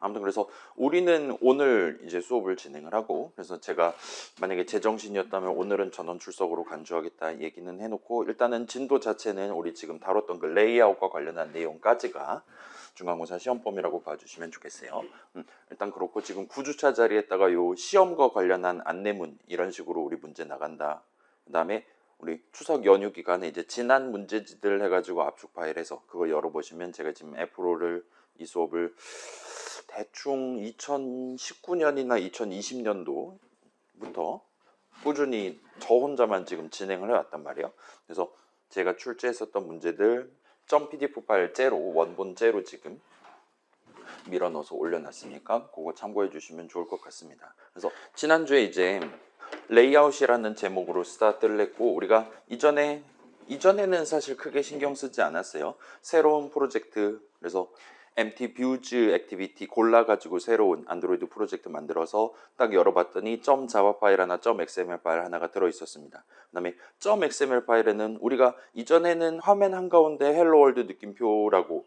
아무튼 그래서 우리는 오늘 이제 수업을 진행을 하고, 그래서 제가 만약에 제정신이었다면 오늘은 전원 출석으로 간주하겠다 얘기는 해놓고, 일단은 진도 자체는 우리 지금 다뤘던 그 레이아웃과 관련한 내용까지가 중간고사 시험범위라고 봐주시면 좋겠어요. 일단 그렇고, 지금 9주차 자리에다가 요 시험과 관련한 안내문 이런 식으로 우리 문제 나간다. 그 다음에 우리 추석 연휴 기간에 이제 지난 문제지들 해가지고 압축 파일해서 그거 열어보시면, 제가 지금 F로를 이 수업을 대충 2019년이나 2020년도부터 꾸준히 저 혼자만 지금 진행을 해왔단 말이에요. 그래서 제가 출제했었던 문제들 .pdf 파일 째로, 원본 째로 지금 밀어넣어서 올려놨으니까 그거 참고해 주시면 좋을 것 같습니다. 그래서 지난주에 이제 레이아웃이라는 제목으로 스타트를 했고, 우리가 이전에는 사실 크게 신경 쓰지 않았어요. 새로운 프로젝트, 그래서 empty views 액티비티 골라가지고 새로운 안드로이드 프로젝트 만들어서 딱 열어봤더니 .java 파일 하나, .xml 파일 하나가 들어있었습니다. 그 다음에 .xml 파일에는 우리가 이전에는 화면 한가운데 헬로 월드 느낌표라고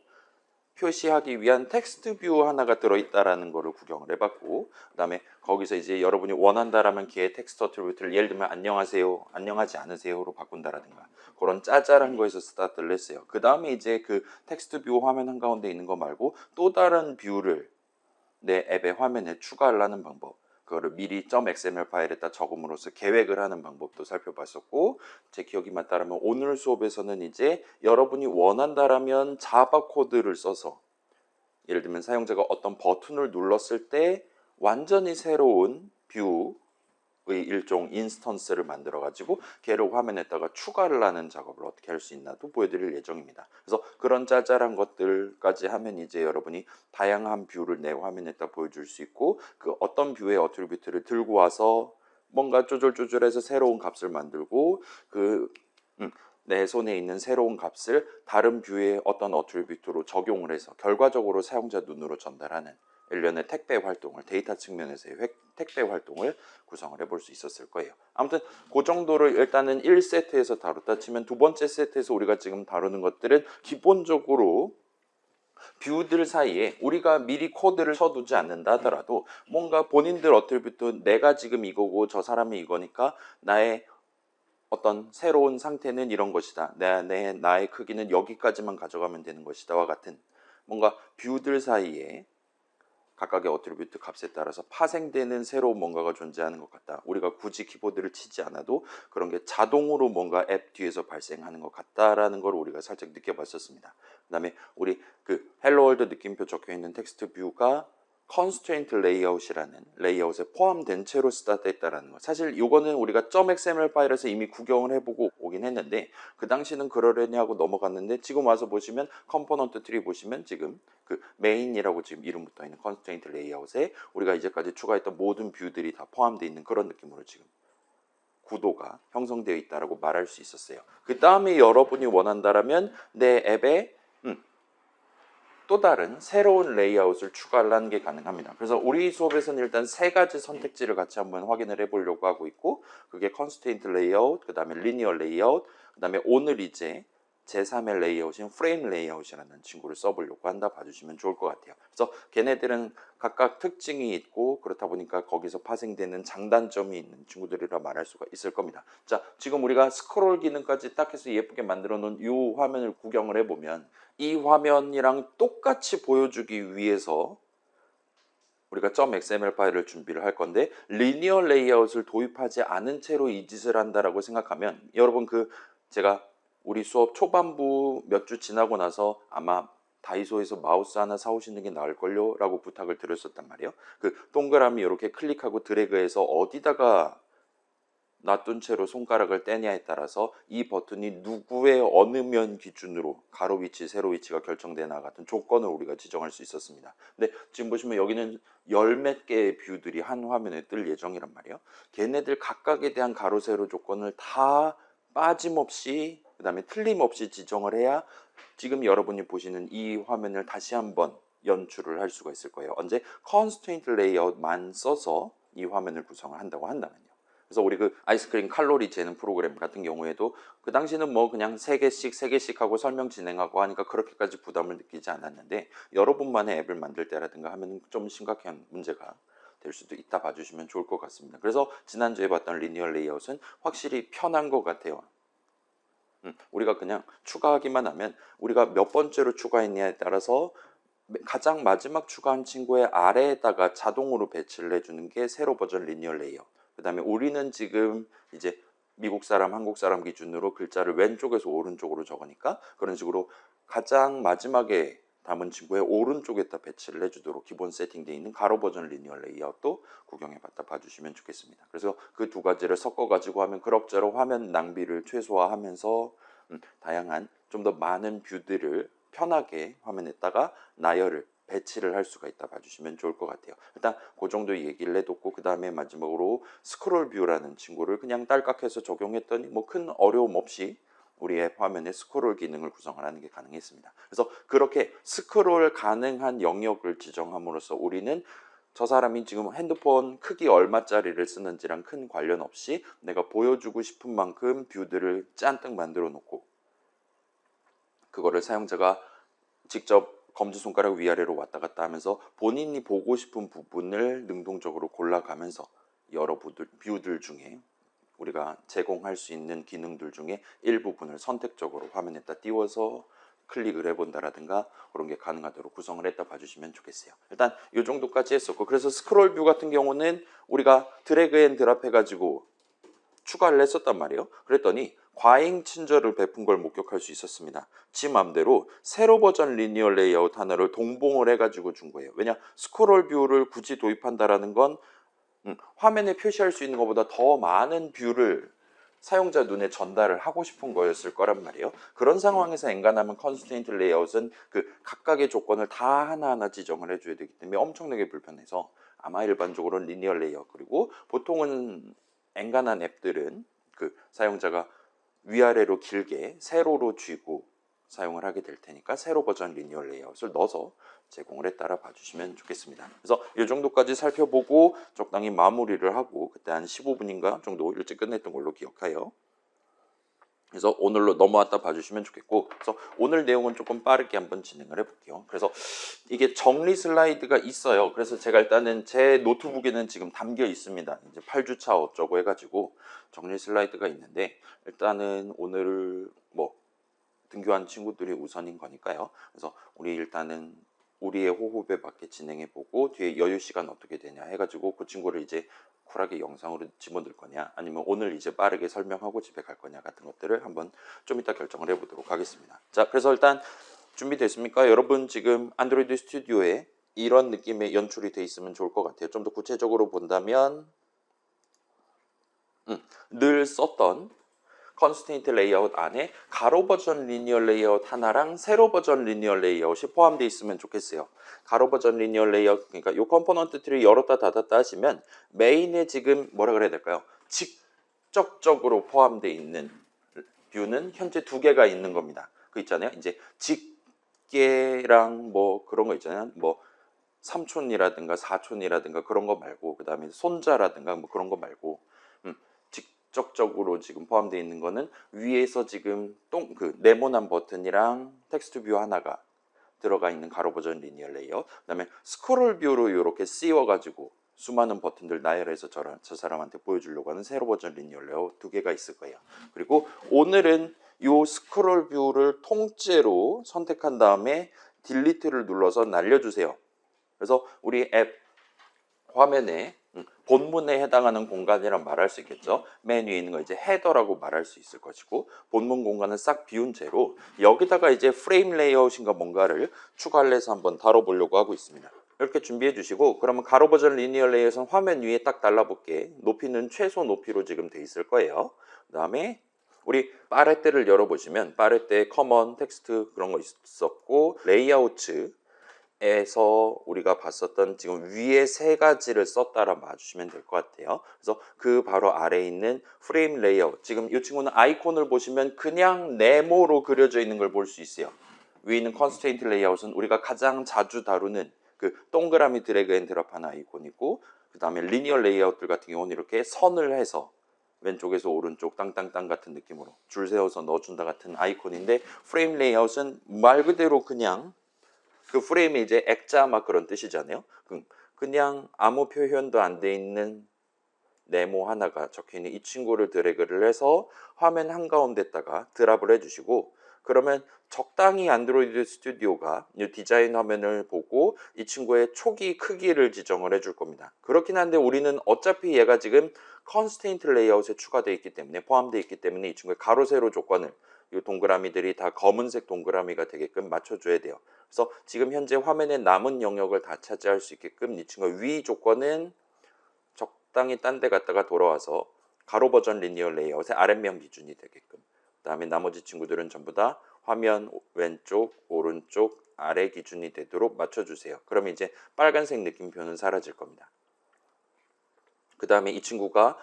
표시하기 위한 텍스트 뷰 하나가 들어있다라는 거를 구경을 해봤고, 그 다음에 거기서 이제 여러분이 원한다라면 걔의 텍스트 어트리뷰트를 예를 들면 안녕하세요, 안녕하지 않으세요로 바꾼다라든가 그런 짜잘한 거에서 스타트를 했어요. 그 다음에 이제 그 텍스트 뷰 화면 한가운데 있는 거 말고 또 다른 뷰를 내 앱의 화면에 추가하려는 방법, 그거를 미리 .xml 파일에다 적음으로써 계획을 하는 방법도 살펴봤었고, 제 기억이 맞다라면 오늘 수업에서는 이제 여러분이 원한다라면 자바 코드를 써서, 예를 들면 사용자가 어떤 버튼을 눌렀을 때 완전히 새로운 뷰의 일종 인스턴스를 만들어 가지고 걔를 화면에다가 추가를 하는 작업을 어떻게 할 수 있나도 보여드릴 예정입니다. 그래서 그런 짜잘한 것들까지 하면 이제 여러분이 다양한 뷰를 내 화면에다 보여줄 수 있고, 그 어떤 뷰의 어트리뷰트를 들고 와서 뭔가 쪼절쪼절해서 새로운 값을 만들고, 내 손에 있는 새로운 값을 다른 뷰의 어떤 어트리뷰트로 적용을 해서 결과적으로 사용자 눈으로 전달하는 일련의 택배 활동을, 데이터 측면에서의 택배 활동을 구성을 해볼 수 있었을 거예요. 아무튼 그 정도를 일단은 1세트에서 다뤘다 치면, 두 번째 세트에서 우리가 지금 다루는 것들은 기본적으로 뷰들 사이에 우리가 미리 코드를 쳐두지 않는다 하더라도 뭔가 본인들 어트리뷰트, 내가 지금 이거고 저 사람이 이거니까 나의 어떤 새로운 상태는 이런 것이다, 나의 크기는 여기까지만 가져가면 되는 것이다와 같은 뭔가 뷰들 사이에 각각의 어트리뷰트 값에 따라서 파생되는 새로운 뭔가가 존재하는 것 같다. 우리가 굳이 키보드를 치지 않아도 그런 게 자동으로 뭔가 앱 뒤에서 발생하는 것 같다라는 걸 우리가 살짝 느껴봤었습니다. 그 다음에 우리 그 헬로 월드 느낌표 적혀있는 텍스트 뷰가 constraint layout이라는 레이아웃에 포함된 채로 스타트했다라는 거. 사실 이거는 우리가 .xml 파일에서 이미 구경을 해보고 오긴 했는데, 그 당시는 그러려니 하고 넘어갔는데, 지금 와서 보시면 컴포넌트 트리 보시면 지금 그 메인이라고 지금 이름 붙어 있는 constraint layout에 우리가 이제까지 추가했던 모든 뷰들이 다 포함되어 있는 그런 느낌으로 지금 구도가 형성되어 있다라고 말할 수 있었어요. 그 다음에 여러분이 원한다라면 내 앱에 또 다른 새로운 레이아웃을 추가하는 게 가능합니다. 그래서 우리 수업에서는 일단 세 가지 선택지를 같이 한번 확인을 해보려고 하고 있고, 그게 constraint layout, 그 다음에 linear layout, 그 다음에 오늘 이제 제3의 레이아웃인 프레임 레이아웃이라는 친구를 써보려고 한다 봐주시면 좋을 것 같아요. 그래서 걔네들은 각각 특징이 있고, 그렇다 보니까 거기서 파생되는 장단점이 있는 친구들이라 말할 수가 있을 겁니다. 자, 지금 우리가 스크롤 기능까지 딱 해서 예쁘게 만들어 놓은 이 화면을 구경을 해보면, 이 화면이랑 똑같이 보여주기 위해서 우리가 .xml 파일을 준비를 할 건데, 리니어 레이아웃을 도입하지 않은 채로 이 짓을 한다라고 생각하면, 여러분 제가 우리 수업 초반부 몇 주 지나고 나서 아마 다이소에서 마우스 하나 사오시는 게 나을걸요 라고 부탁을 드렸었단 말이에요. 그 동그라미 이렇게 클릭하고 드래그해서 어디다가 놔둔 채로 손가락을 떼냐에 따라서 이 버튼이 누구의 어느 면 기준으로 가로 위치, 세로 위치가 결정되나 같은 조건을 우리가 지정할 수 있었습니다. 근데 지금 보시면 여기는 열 몇 개의 뷰들이 한 화면에 뜰 예정이란 말이에요. 걔네들 각각에 대한 가로, 세로 조건을 다 빠짐없이, 그 다음에 틀림없이 지정을 해야 지금 여러분이 보시는 이 화면을 다시 한번 연출을 할 수가 있을 거예요. 언제 constraint layout만 써서 이 화면을 구성을 한다고 한다면요. 그래서 우리 그 아이스크림 칼로리 재는 프로그램 같은 경우에도 그 당시는 뭐 그냥 3개씩 하고 설명 진행하고 하니까 그렇게까지 부담을 느끼지 않았는데 여러분만의 앱을 만들 때라든가 하면 좀 심각한 문제가 될 수도 있다 봐주시면 좋을 것 같습니다. 그래서 지난주에 봤던 리니얼 레이아웃은 확실히 편한 것 같아요. 우리가 그냥 추가하기만 하면 우리가 몇 번째로 추가했냐에 따라서 가장 마지막 추가한 친구의 아래에다가 자동으로 배치를 해주는 게 세로 버전 리니얼 레이아웃. 그 다음에 우리는 지금 이제 미국 사람, 한국 사람 기준으로 글자를 왼쪽에서 오른쪽으로 적으니까 그런 식으로 가장 마지막에 담은 친구의 오른쪽에다 배치를 해주도록 기본 세팅되어 있는 가로 버전 리니얼 레이아웃도 구경해봤다 봐주시면 좋겠습니다. 그래서 그 두 가지를 섞어가지고 하면 그럭저럭 화면 낭비를 최소화하면서 다양한 좀 더 많은 뷰들을 편하게 화면에다가 나열을 배치를 할 수가 있다 봐주시면 좋을 것 같아요. 일단 그 정도 얘기를 해뒀고 그 다음에 마지막으로 스크롤 뷰라는 친구를 그냥 딸깍해서 적용했더니 뭐 큰 어려움 없이 우리 앱 화면에 스크롤 기능을 구성을 하는 게 가능했습니다. 그래서 그렇게 스크롤 가능한 영역을 지정함으로써 우리는 저 사람이 지금 핸드폰 크기 얼마짜리를 쓰는지랑 큰 관련 없이 내가 보여주고 싶은 만큼 뷰들을 잔뜩 만들어 놓고 그거를 사용자가 직접 검지손가락 위아래로 왔다 갔다 하면서 본인이 보고 싶은 부분을 능동적으로 골라가면서 여러 뷰들 중에 우리가 제공할 수 있는 기능들 중에 일부분을 선택적으로 화면에다 띄워서 클릭을 해본다라든가 그런 게 가능하도록 구성을 했다 봐주시면 좋겠어요. 일단 이 정도까지 했었고 그래서 스크롤 뷰 같은 경우는 우리가 드래그 앤 드랍 해가지고 추가를 했었단 말이에요. 그랬더니 과잉 친절을 베푼 걸 목격할 수 있었습니다. 지 맘대로 세로 버전 리니얼 레이아웃 하나를 동봉을 해가지고 준 거예요. 왜냐 스크롤 뷰를 굳이 도입한다라는 건 화면에 표시할 수 있는 것보다 더 많은 뷰를 사용자 눈에 전달을 하고 싶은 거였을 거란 말이에요. 그런 상황에서 엔간하면 컨스트레인트 레이아웃은 그 각각의 조건을 다 하나하나 지정을 해줘야 되기 때문에 엄청나게 불편해서 아마 일반적으로는 리니얼 레이아웃 그리고 보통은 엔간한 앱들은 그 사용자가 위아래로 길게 세로로 쥐고 사용을 하게 될 테니까 세로 버전 리니얼 레이아웃을 넣어서 제공을 했다라 봐주시면 좋겠습니다. 그래서 이 정도까지 살펴보고 적당히 마무리를 하고 그때 한 15분인가 정도 일찍 끝냈던 걸로 기억해요. 그래서 오늘로 넘어왔다 봐주시면 좋겠고 그래서 오늘 내용은 조금 빠르게 한번 진행을 해볼게요. 그래서 이게 정리 슬라이드가 있어요. 그래서 제가 일단은 제 노트북에는 지금 담겨 있습니다. 이제 8주차 어쩌고 해가지고 정리 슬라이드가 있는데 일단은 오늘 뭐 등교한 친구들이 우선인 거니까요. 그래서 우리 일단은 우리의 호흡에 맞게 진행해보고 뒤에 여유 시간 어떻게 되냐 해가지고 그 친구를 이제 쿨하게 영상으로 집어넣을 거냐 아니면 오늘 이제 빠르게 설명하고 집에 갈 거냐 같은 것들을 한번 좀 이따 결정을 해보도록 하겠습니다. 자, 그래서 일단 준비됐습니까? 여러분 지금 안드로이드 스튜디오에 이런 느낌의 연출이 돼 있으면 좋을 것 같아요. 좀 더 구체적으로 본다면 늘 썼던 컨스트레인트 레이아웃 안에 가로 버전 리니얼 레이아웃 하나랑 세로 버전 리니얼 레이아웃이 포함되어 있으면 좋겠어요. 가로 버전 리니얼 레이아웃 그러니까 이 컴포넌트 트리 열었다 닫았다 하시면 메인에 지금 뭐라 그래야 될까요? 직접적으로 포함되어 있는 뷰는 현재 2개가 있는 겁니다. 그 있잖아요. 이제 직계랑 뭐 그런 거 있잖아요. 뭐 삼촌이라든가 사촌이라든가 그런 거 말고 그 다음에 손자라든가 뭐 그런 거 말고 직접적으로 지금 포함되어 있는 거는 위에서 지금 그 네모난 버튼이랑 텍스트 뷰 하나가 들어가 있는 가로 버전 리니얼 레이아웃 그다음에 스크롤 뷰로 이렇게 씌워가지고 수많은 버튼들 나열해서 저 사람한테 보여주려고 하는 세로 버전 리니얼 레이아웃 2개가 있을 거예요. 그리고 오늘은 이 스크롤 뷰를 통째로 선택한 다음에 딜리트를 눌러서 날려주세요. 그래서 우리 앱 화면에 본문에 해당하는 공간이란 말할 수 있겠죠. 맨 위에 있는 거 이제 헤더라고 말할 수 있을 것이고 본문 공간은 싹 비운 채로 여기다가 이제 프레임 레이아웃인가 뭔가를 추가를 해서 한번 다뤄보려고 하고 있습니다. 이렇게 준비해 주시고 그러면 가로 버전 리니얼 레이아웃은 화면 위에 딱 달라붙게 높이는 최소 높이로 지금 돼 있을 거예요. 그 다음에 우리 파레떼를 열어보시면 파레떼 커먼 텍스트 그런 거 있었고 레이아웃츠 에서 우리가 봤었던 지금 위에 3가지를 썼다라 봐주시면 될 것 같아요. 그래서 그 바로 아래에 있는 프레임 레이아웃 지금 이 친구는 아이콘을 보시면 그냥 네모로 그려져 있는 걸 볼 수 있어요. 위에 있는 컨스트레인트 레이아웃은 우리가 가장 자주 다루는 그 동그라미 드래그 앤 드랍하는 아이콘이고 그 다음에 리니얼 레이아웃들 같은 경우는 이렇게 선을 해서 왼쪽에서 오른쪽 땅땅땅 같은 느낌으로 줄 세워서 넣어준다 같은 아이콘인데 프레임 레이아웃은 말 그대로 그냥 그 프레임이 이제 액자 막 그런 뜻이잖아요. 그냥 아무 표현도 안 돼 있는 네모 하나가 적혀있는 이 친구를 드래그를 해서 화면 한가운데다가 드랍을 해주시고 그러면 적당히 안드로이드 스튜디오가 이 디자인 화면을 보고 이 친구의 초기 크기를 지정을 해줄 겁니다. 그렇긴 한데 우리는 어차피 얘가 지금 컨스트레인트 레이아웃에 추가되어 있기 때문에 포함되어 있기 때문에 이 친구의 가로 세로 조건을 이 동그라미들이 다 검은색 동그라미가 되게끔 맞춰줘야 돼요. 그래서 지금 현재 화면에 남은 영역을 다 차지할 수 있게끔 이 친구의 위 조건은 적당히 딴 데 갔다가 돌아와서 가로 버전 리니어 레이아웃의 아랫면 기준이 되게끔 그 다음에 나머지 친구들은 전부 다 화면 왼쪽 오른쪽 아래 기준이 되도록 맞춰주세요. 그러면 이제 빨간색 느낌표는 사라질 겁니다. 그 다음에 이 친구가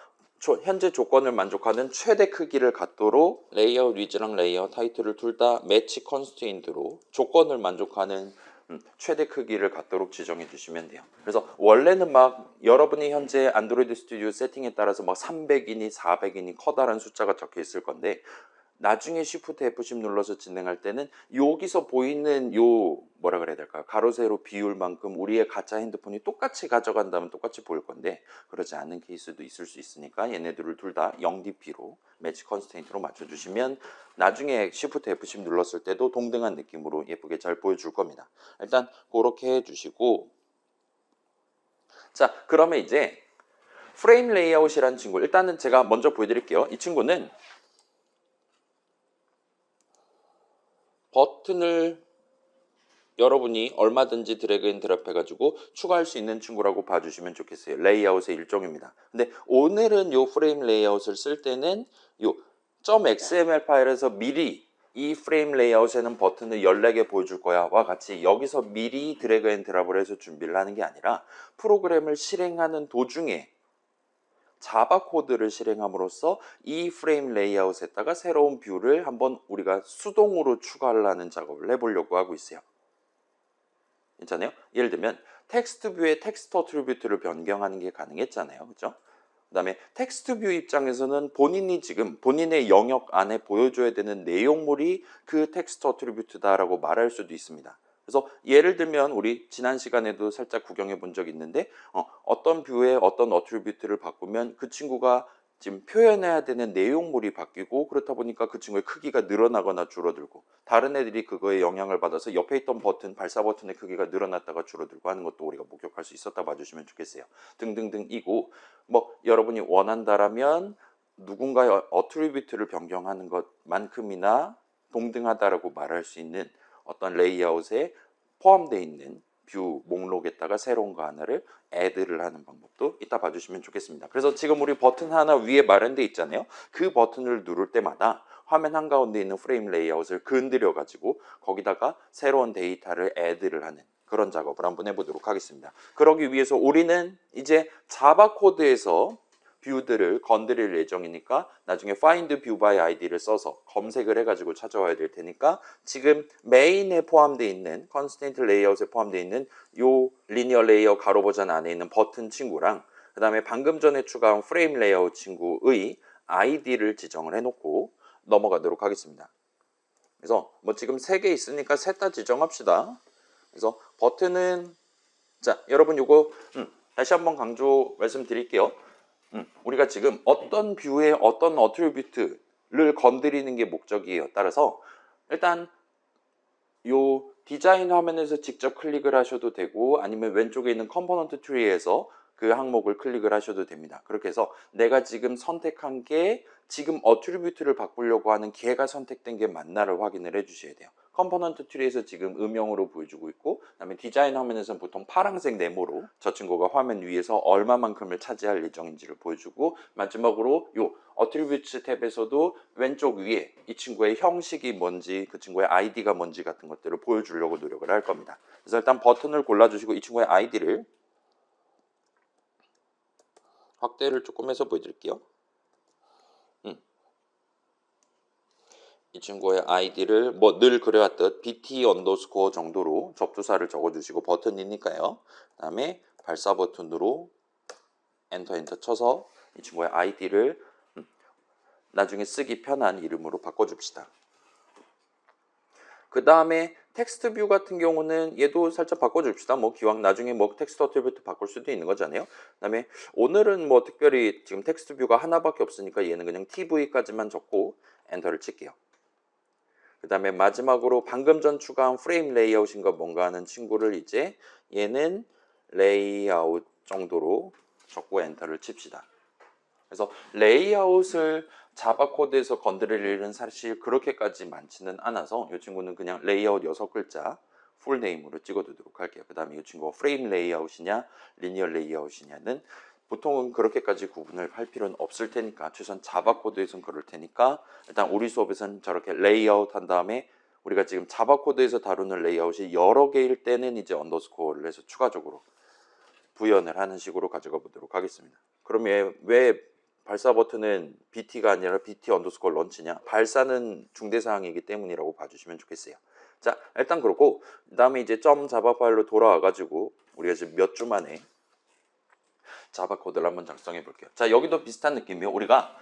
현재 조건을 만족하는 최대 크기를 갖도록 레이아웃 위즈랑 레이아웃 타이틀을 둘 다 매치 컨스트레인트로 조건을 만족하는 최대 크기를 갖도록 지정해 주시면 돼요. 그래서 원래는 막 여러분이 현재 안드로이드 스튜디오 세팅에 따라서 막 300이니 400이니 커다란 숫자가 적혀 있을 건데 나중에 Shift F10 눌러서 진행할 때는 여기서 보이는 요 뭐라 그래야 될까요? 가로 세로 비율만큼 우리의 가짜 핸드폰이 똑같이 가져간다면 똑같이 보일 건데 그러지 않은 케이스도 있을 수 있으니까 얘네들을 둘 다 0dp로 매치 컨스트레인트로 맞춰주시면 나중에 Shift F10 눌렀을 때도 동등한 느낌으로 예쁘게 잘 보여줄 겁니다. 일단 그렇게 해주시고 자 그러면 이제 프레임 레이아웃이라는 친구 일단은 제가 먼저 보여드릴게요. 이 친구는 버튼을 여러분이 얼마든지 드래그 앤 드랍 해가지고 추가할 수 있는 친구라고 봐주시면 좋겠어요. 레이아웃의 일종입니다. 근데 오늘은 요 프레임 레이아웃을 쓸 때는 요 .xml 파일에서 미리 이 프레임 레이아웃에는 버튼을 14개 보여줄 거야 와 같이 여기서 미리 드래그 앤 드랍을 해서 준비를 하는 게 아니라 프로그램을 실행하는 도중에 자바 코드를 실행함으로써 이 프레임 레이아웃에다가 새로운 뷰를 한번 우리가 수동으로 추가하려는 작업을 해보려고 하고 있어요. 괜찮아요? 예를 들면 텍스트 뷰의 텍스트 어트리뷰트를 변경하는 게 가능했잖아요. 그죠? 그 다음에 텍스트 뷰 입장에서는 본인이 지금 본인의 영역 안에 보여줘야 되는 내용물이 그 텍스트 어트리뷰트다라고 말할 수도 있습니다. 그래서 예를 들면 우리 지난 시간에도 살짝 구경해 본 적이 있는데 어떤 뷰의 어떤 어트리뷰트를 바꾸면 그 친구가 지금 표현해야 되는 내용물이 바뀌고 그렇다 보니까 그 친구의 크기가 늘어나거나 줄어들고 다른 애들이 그거에 영향을 받아서 옆에 있던 버튼, 발사 버튼의 크기가 늘어났다가 줄어들고 하는 것도 우리가 목격할 수 있었다 봐주시면 좋겠어요. 등등등이고 뭐 여러분이 원한다라면 누군가의 어트리뷰트를 변경하는 것만큼이나 동등하다라고 말할 수 있는 어떤 레이아웃에 포함되어 있는 뷰 목록에다가 새로운 거 하나를 애드를 하는 방법도 이따 봐주시면 좋겠습니다. 그래서 지금 우리 버튼 하나 위에 마련돼 있잖아요. 그 버튼을 누를 때마다 화면 한가운데 있는 프레임 레이아웃을 건드려 가지고 거기다가 새로운 데이터를 애드를 하는 그런 작업을 한번 해보도록 하겠습니다. 그러기 위해서 우리는 이제 자바 코드에서 뷰들을 건드릴 예정이니까 나중에 find view by id를 써서 검색을 해가지고 찾아와야 될 테니까 지금 메인에 포함되어 있는 constraint layout에 포함되어 있는 요 linear layer 가로 버전 안에 있는 버튼 친구랑 그 다음에 방금 전에 추가한 frame layout 친구의 id를 지정을 해놓고 넘어가도록 하겠습니다. 그래서 뭐 지금 3개 있으니까 셋 다 지정합시다. 그래서 버튼은 자 여러분 요거 다시 한번 강조 말씀드릴게요. 우리가 지금 어떤 뷰에 어떤 어트리뷰트를 건드리는 게 목적이에요. 따라서 일단 요 디자인 화면에서 직접 클릭을 하셔도 되고 아니면 왼쪽에 있는 컴포넌트 트리에서 그 항목을 클릭을 하셔도 됩니다. 그렇게 해서 내가 지금 선택한 게 지금 어트리뷰트를 바꾸려고 하는 걔가 선택된 게 맞나를 확인을 해 주셔야 돼요. 컴포넌트 트리에서 지금 음영으로 보여주고 있고 그다음에 디자인 화면에서는 보통 파란색 네모로 저 친구가 화면 위에서 얼마만큼을 차지할 예정인지를 보여주고 마지막으로 요 어트리뷰트 탭에서도 왼쪽 위에 이 친구의 형식이 뭔지 그 친구의 아이디가 뭔지 같은 것들을 보여주려고 노력을 할 겁니다. 그래서 일단 버튼을 골라주시고 이 친구의 아이디를 확대를 조금 해서 보여드릴게요. 이 친구의 아이디를 뭐 늘 그래왔듯 BT 언더스코어 정도로 접두사를 적어주시고 버튼이니까요. 그 다음에 발사 버튼으로 엔터 쳐서 이 친구의 아이디를 나중에 쓰기 편한 이름으로 바꿔줍시다. 그 다음에 텍스트 뷰 같은 경우는 얘도 살짝 바꿔줍시다. 뭐 기왕 나중에 뭐 텍스트 어트리뷰트 바꿀 수도 있는 거잖아요. 그 다음에 오늘은 뭐 특별히 지금 텍스트 뷰가 하나밖에 없으니까 얘는 그냥 TV까지만 적고 엔터를 칠게요. 그 다음에 마지막으로 방금 전 추가한 프레임 레이아웃인가 뭔가 하는 친구를 이제 얘는 레이아웃 정도로 적고 엔터를 칩시다. 그래서 레이아웃을 자바 코드에서 건드릴 일은 사실 그렇게까지 많지는 않아서 이 친구는 그냥 레이아웃 6글자 풀네임으로 찍어두도록 할게요. 그 다음에 이 친구가 프레임 레이아웃이냐 리니어 레이아웃이냐는 보통은 그렇게까지 구분을 할 필요는 없을 테니까 최소한 자바 코드에서는 그럴 테니까 일단 우리 수업에서는 저렇게 레이아웃 한 다음에 우리가 지금 자바 코드에서 다루는 레이아웃이 여러 개일 때는 이제 언더스코어를 해서 추가적으로 부연을 하는 식으로 가져가 보도록 하겠습니다. 그럼 왜 발사 버튼은 BT가 아니라 BT 언더스코어 런치냐? 발사는 중대사항이기 때문이라고 봐주시면 좋겠어요. 자, 일단 그렇고 그 다음에 이제 점 자바 파일로 돌아와가지고 우리가 지금 몇 주 만에 자바 코드를 한번 작성해 볼게요. 자, 여기도 비슷한 느낌이에요. 우리가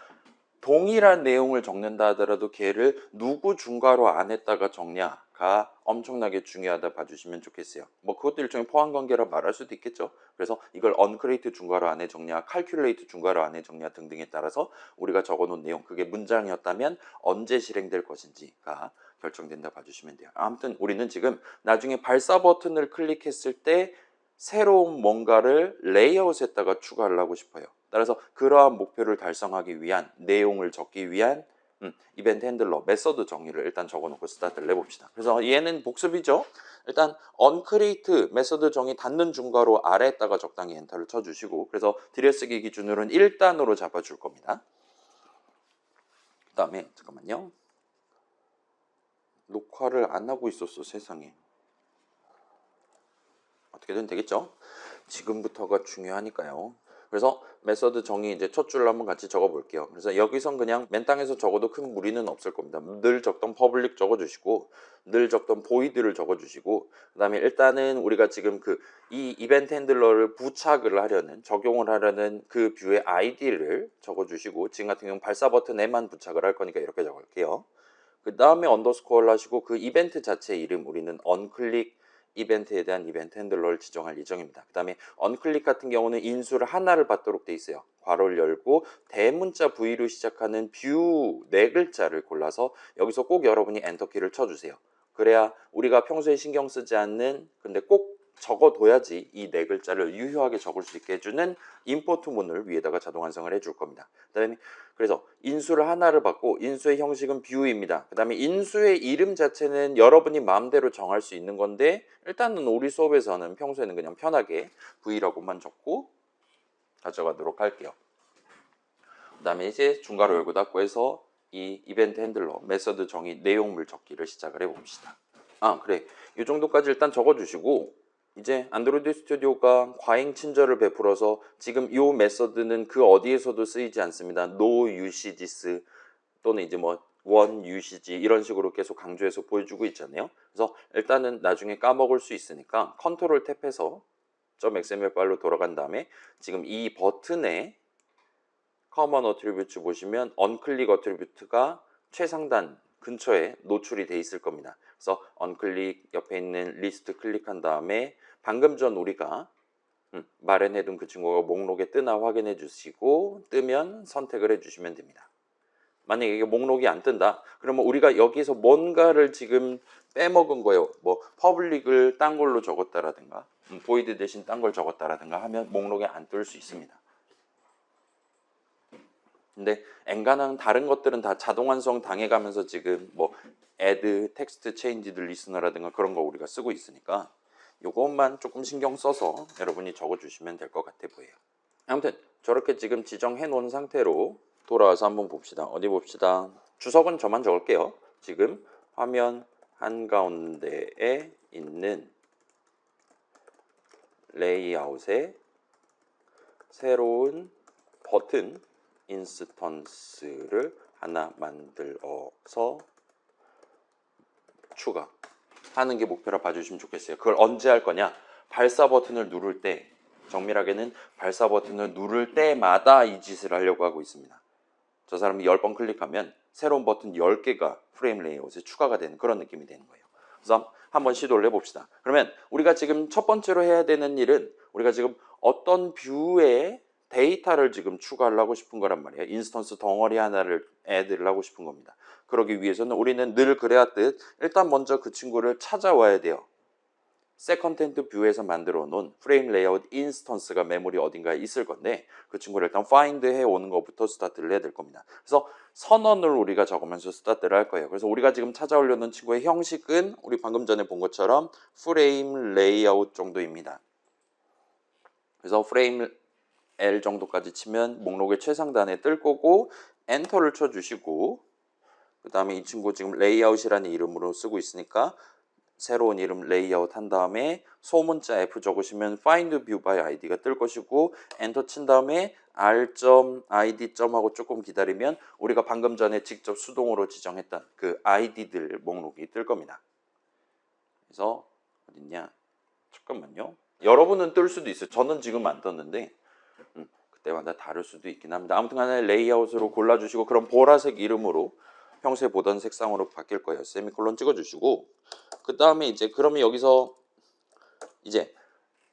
동일한 내용을 적는다 하더라도 걔를 누구 중괄호 안에다가 적냐가 엄청나게 중요하다 봐주시면 좋겠어요. 뭐 그것도 일종의 포함관계라 말할 수도 있겠죠. 그래서 이걸 uncreate 중괄호 안에 적냐, calculate 중괄호 안에 적냐 등등에 따라서 우리가 적어놓은 내용, 그게 문장이었다면 언제 실행될 것인지가 결정된다 봐주시면 돼요. 아무튼 우리는 지금 나중에 발사 버튼을 클릭했을 때 새로운 뭔가를 레이아웃에다가 추가를 하고 싶어요. 따라서 그러한 목표를 달성하기 위한 내용을 적기 위한 이벤트 핸들러 메서드 정의를 일단 적어놓고 스타트를 해봅시다. 그래서 얘는 복습이죠. 일단 uncreate 메서드 정의 닫는 중괄호 아래에다가 적당히 엔터를 쳐주시고 그래서 들여쓰기 기준으로는 1단으로 잡아줄 겁니다. 그 다음에 잠깐만요. 녹화를 안 하고 있었어 세상에. 어떻게든 되겠죠? 지금부터가 중요하니까요. 그래서 메서드 정의 이제 첫 줄로 한번 같이 적어 볼게요. 그래서 여기선 그냥 맨땅에서 적어도 큰 무리는 없을 겁니다. 늘 적던 퍼블릭 적어 주시고 늘 적던 보이드를 적어 주시고 그다음에 일단은 우리가 지금 이 이벤트 핸들러를 부착을 하려는 적용을 하려는 그 뷰의 아이디를 적어 주시고 지금 같은 경우는 발사 버튼에만 부착을 할 거니까 이렇게 적을게요. 그 다음에 언더스코어를 하시고 그 이벤트 자체 이름 우리는 언클릭 이벤트에 대한 이벤트 핸들러를 지정할 예정입니다. 그 다음에 언클릭 같은 경우는 인수를 하나를 받도록 돼 있어요. 괄호를 열고 대문자 V로 시작하는 뷰 4글자를 골라서 여기서 꼭 여러분이 엔터키를 쳐주세요. 그래야 우리가 평소에 신경 쓰지 않는 근데 꼭 적어둬야지 이 4글자를 유효하게 적을 수 있게 해주는 임포트 문을 위에다가 자동 완성을 해줄 겁니다. 그다음에 그래서 인수를 하나를 받고 인수의 형식은 뷰입니다. 그 다음에 인수의 이름 자체는 여러분이 마음대로 정할 수 있는 건데 일단은 우리 수업에서는 평소에는 그냥 편하게 V라고만 적고 가져가도록 할게요. 그 다음에 이제 중괄호 열고 닫고 해서 이 이벤트 핸들러 메서드 정의 내용물 적기를 시작을 해봅시다. 아 그래 이 정도까지 일단 적어주시고 이제 안드로이드 스튜디오가 과잉 친절을 베풀어서 지금 이 메서드는 그 어디에서도 쓰이지 않습니다. no usages 또는 이제 뭐 one usage 이런 식으로 계속 강조해서 보여주고 있잖아요. 그래서 일단은 나중에 까먹을 수 있으니까 컨트롤 탭해서 .xml 파일로 돌아간 다음에 지금 이 버튼에 common attributes 보시면 onClick attribute가 최상단 근처에 노출이 돼 있을 겁니다. 그래서 onClick 옆에 있는 리스트 클릭한 다음에 방금 전 우리가 마련해둔 그 친구가 목록에 뜨나 확인해 주시고 뜨면 선택을 해주시면 됩니다. 만약에 이게 목록이 안 뜬다 그러면 우리가 여기서 뭔가를 지금 빼먹은 거예요. 뭐 퍼블릭을 딴 걸로 적었다라든가 보이드 대신 딴 걸 적었다라든가 하면 목록에 안 뜰 수 있습니다. 근데 엔간한 다른 것들은 다 자동 완성 당해가면서 지금 뭐 add text change listener라든가 그런 거 우리가 쓰고 있으니까 요것만 조금 신경 써서 여러분이 적어주시면 될 것 같아 보여요. 아무튼 저렇게 지금 지정해 놓은 상태로 돌아와서 한번 봅시다. 어디 봅시다. 주석은 저만 적을게요. 지금 화면 한가운데에 있는 레이아웃에 새로운 버튼 인스턴스를 하나 만들어서 추가하는 게 목표라 봐주시면 좋겠어요. 그걸 언제 할 거냐? 발사 버튼을 누를 때, 정밀하게는 발사 버튼을 누를 때마다 이 짓을 하려고 하고 있습니다. 저 사람이 10번 클릭하면 새로운 버튼 10개가 프레임 레이아웃에 추가가 되는 그런 느낌이 되는 거예요. 그래서 한번 시도를 해봅시다. 그러면 우리가 지금 첫 번째로 해야 되는 일은 우리가 지금 어떤 뷰에 데이터를 지금 추가를 하고 싶은 거란 말이에요. 인스턴스 덩어리 하나를 애드를 하고 싶은 겁니다. 그러기 위해서는 우리는 늘 그래왔듯 일단 먼저 그 친구를 찾아와야 돼요. 세컨텐트 뷰에서 만들어 놓은 프레임 레이아웃 인스턴스가 메모리 어딘가에 있을 건데 그 친구를 일단 find 해 오는 것부터 스타트를 해야 될 겁니다. 그래서 선언을 우리가 적으면서 스타트를 할 거예요. 그래서 우리가 지금 찾아오려는 친구의 형식은 우리 방금 전에 본 것처럼 프레임 레이아웃 정도입니다. 그래서 프레임 L 정도까지 치면 목록의 최상단에 뜰 거고 엔터를 쳐주시고 그 다음에 이 친구 지금 레이아웃이라는 이름으로 쓰고 있으니까 새로운 이름 레이아웃 한 다음에 소문자 F 적으시면 find view by id가 뜰 것이고 엔터 친 다음에 r.id 하고 조금 기다리면 우리가 방금 전에 직접 수동으로 지정했던 그 id들 목록이 뜰 겁니다. 그래서 어딨냐? 잠깐만요. 여러분은 뜰 수도 있어요. 저는 지금 안 떴는데 그때마다 다를 수도 있긴 합니다. 아무튼 간에 레이아웃으로 골라주시고 그럼 보라색 이름으로 평소에 보던 색상으로 바뀔 거예요. 세미콜론 찍어주시고 그 다음에 이제 그러면 여기서 이제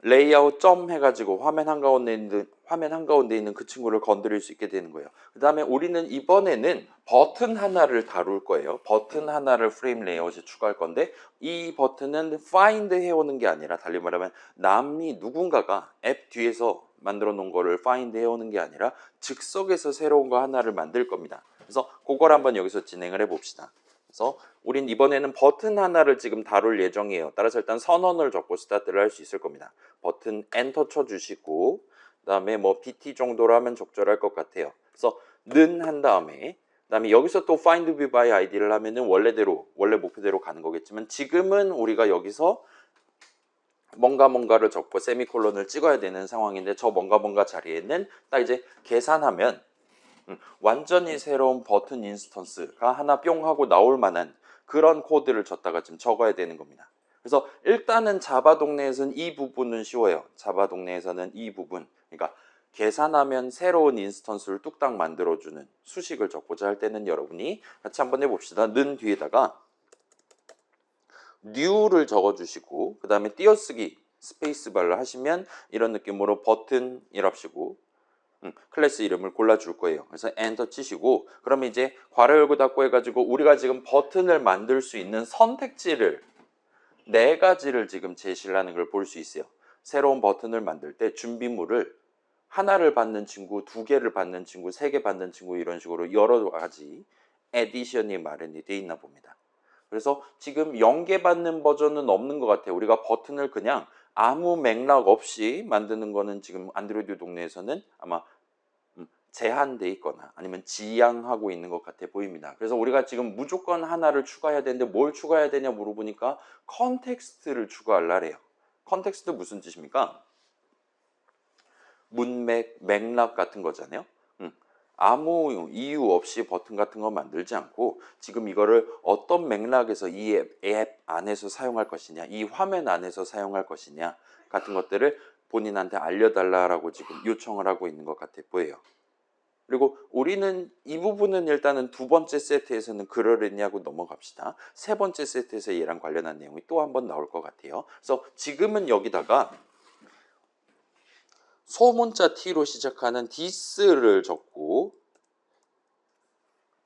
레이아웃 점 해가지고 화면 한가운데 있는 그 친구를 건드릴 수 있게 되는 거예요. 그 다음에 우리는 이번에는 버튼 하나를 다룰 거예요. 버튼 하나를 프레임 레이아웃에 추가할 건데 이 버튼은 find 해오는 게 아니라 달리 말하면 남이 누군가가 앱 뒤에서 만들어 놓은 거를 find 해오는 게 아니라 즉석에서 새로운 거 하나를 만들 겁니다. 그래서 그걸 한번 여기서 진행을 해봅시다. 그래서 우린 이번에는 버튼 하나를 지금 다룰 예정이에요. 따라서 일단 선언을 적고 스타트를 할 수 있을 겁니다. 버튼 엔터 쳐주시고 그 다음에 뭐 BT 정도로 하면 적절할 것 같아요. 그래서 는 한 다음에 그 다음에 여기서 또 find view by id를 하면은 원래 목표대로 가는 거겠지만 지금은 우리가 여기서 뭔가를 적고 세미콜론을 찍어야 되는 상황인데 저 뭔가 자리에는 딱 이제 계산하면 완전히 새로운 버튼 인스턴스가 하나 뿅 하고 나올 만한 그런 코드를 줬다가 지금 적어야 되는 겁니다. 그래서 일단은 자바 동네에서는 이 부분은 쉬워요. 자바 동네에서는 이 부분, 그러니까 계산하면 새로운 인스턴스를 뚝딱 만들어주는 수식을 적고자 할 때는 여러분이 같이 한번 해봅시다. 는 뒤에다가 new를 적어주시고 그 다음에 띄어쓰기 스페이스바를 하시면 이런 느낌으로 버튼이랍시고 클래스 이름을 골라줄 거예요. 그래서 엔터 치시고 그러면 이제 괄호 열고 닫고 해가지고 우리가 지금 버튼을 만들 수 있는 선택지를 4가지를 지금 제시를 하는 걸 볼 수 있어요. 새로운 버튼을 만들 때 준비물을 하나를 받는 친구, 2개를 받는 친구, 3개 받는 친구 이런 식으로 여러 가지 에디션이 마련이 되어 있나 봅니다. 그래서 지금 0개 받는 버전은 없는 것 같아요. 우리가 버튼을 그냥 아무 맥락 없이 만드는 거는 지금 안드로이드 동네에서는 아마 제한돼 있거나 아니면 지양하고 있는 것 같아 보입니다. 그래서 우리가 지금 무조건 하나를 추가해야 되는데 뭘 추가해야 되냐 물어보니까 컨텍스트를 추가하려래요. 컨텍스트 무슨 뜻입니까? 문맥, 맥락 같은 거잖아요. 아무 이유 없이 버튼 같은 거 만들지 않고 지금 이거를 어떤 맥락에서 이 앱 안에서 사용할 것이냐, 이 화면 안에서 사용할 것이냐 같은 것들을 본인한테 알려달라고 지금 요청을 하고 있는 것 같아 보여요. 그리고 우리는 이 부분은 일단은 2번째 세트에서는 그러려냐고 넘어갑시다. 3번째 세트에서 얘랑 관련한 내용이 또 한 번 나올 것 같아요. 그래서 지금은 여기다가 소문자 T로 시작하는 this를 적고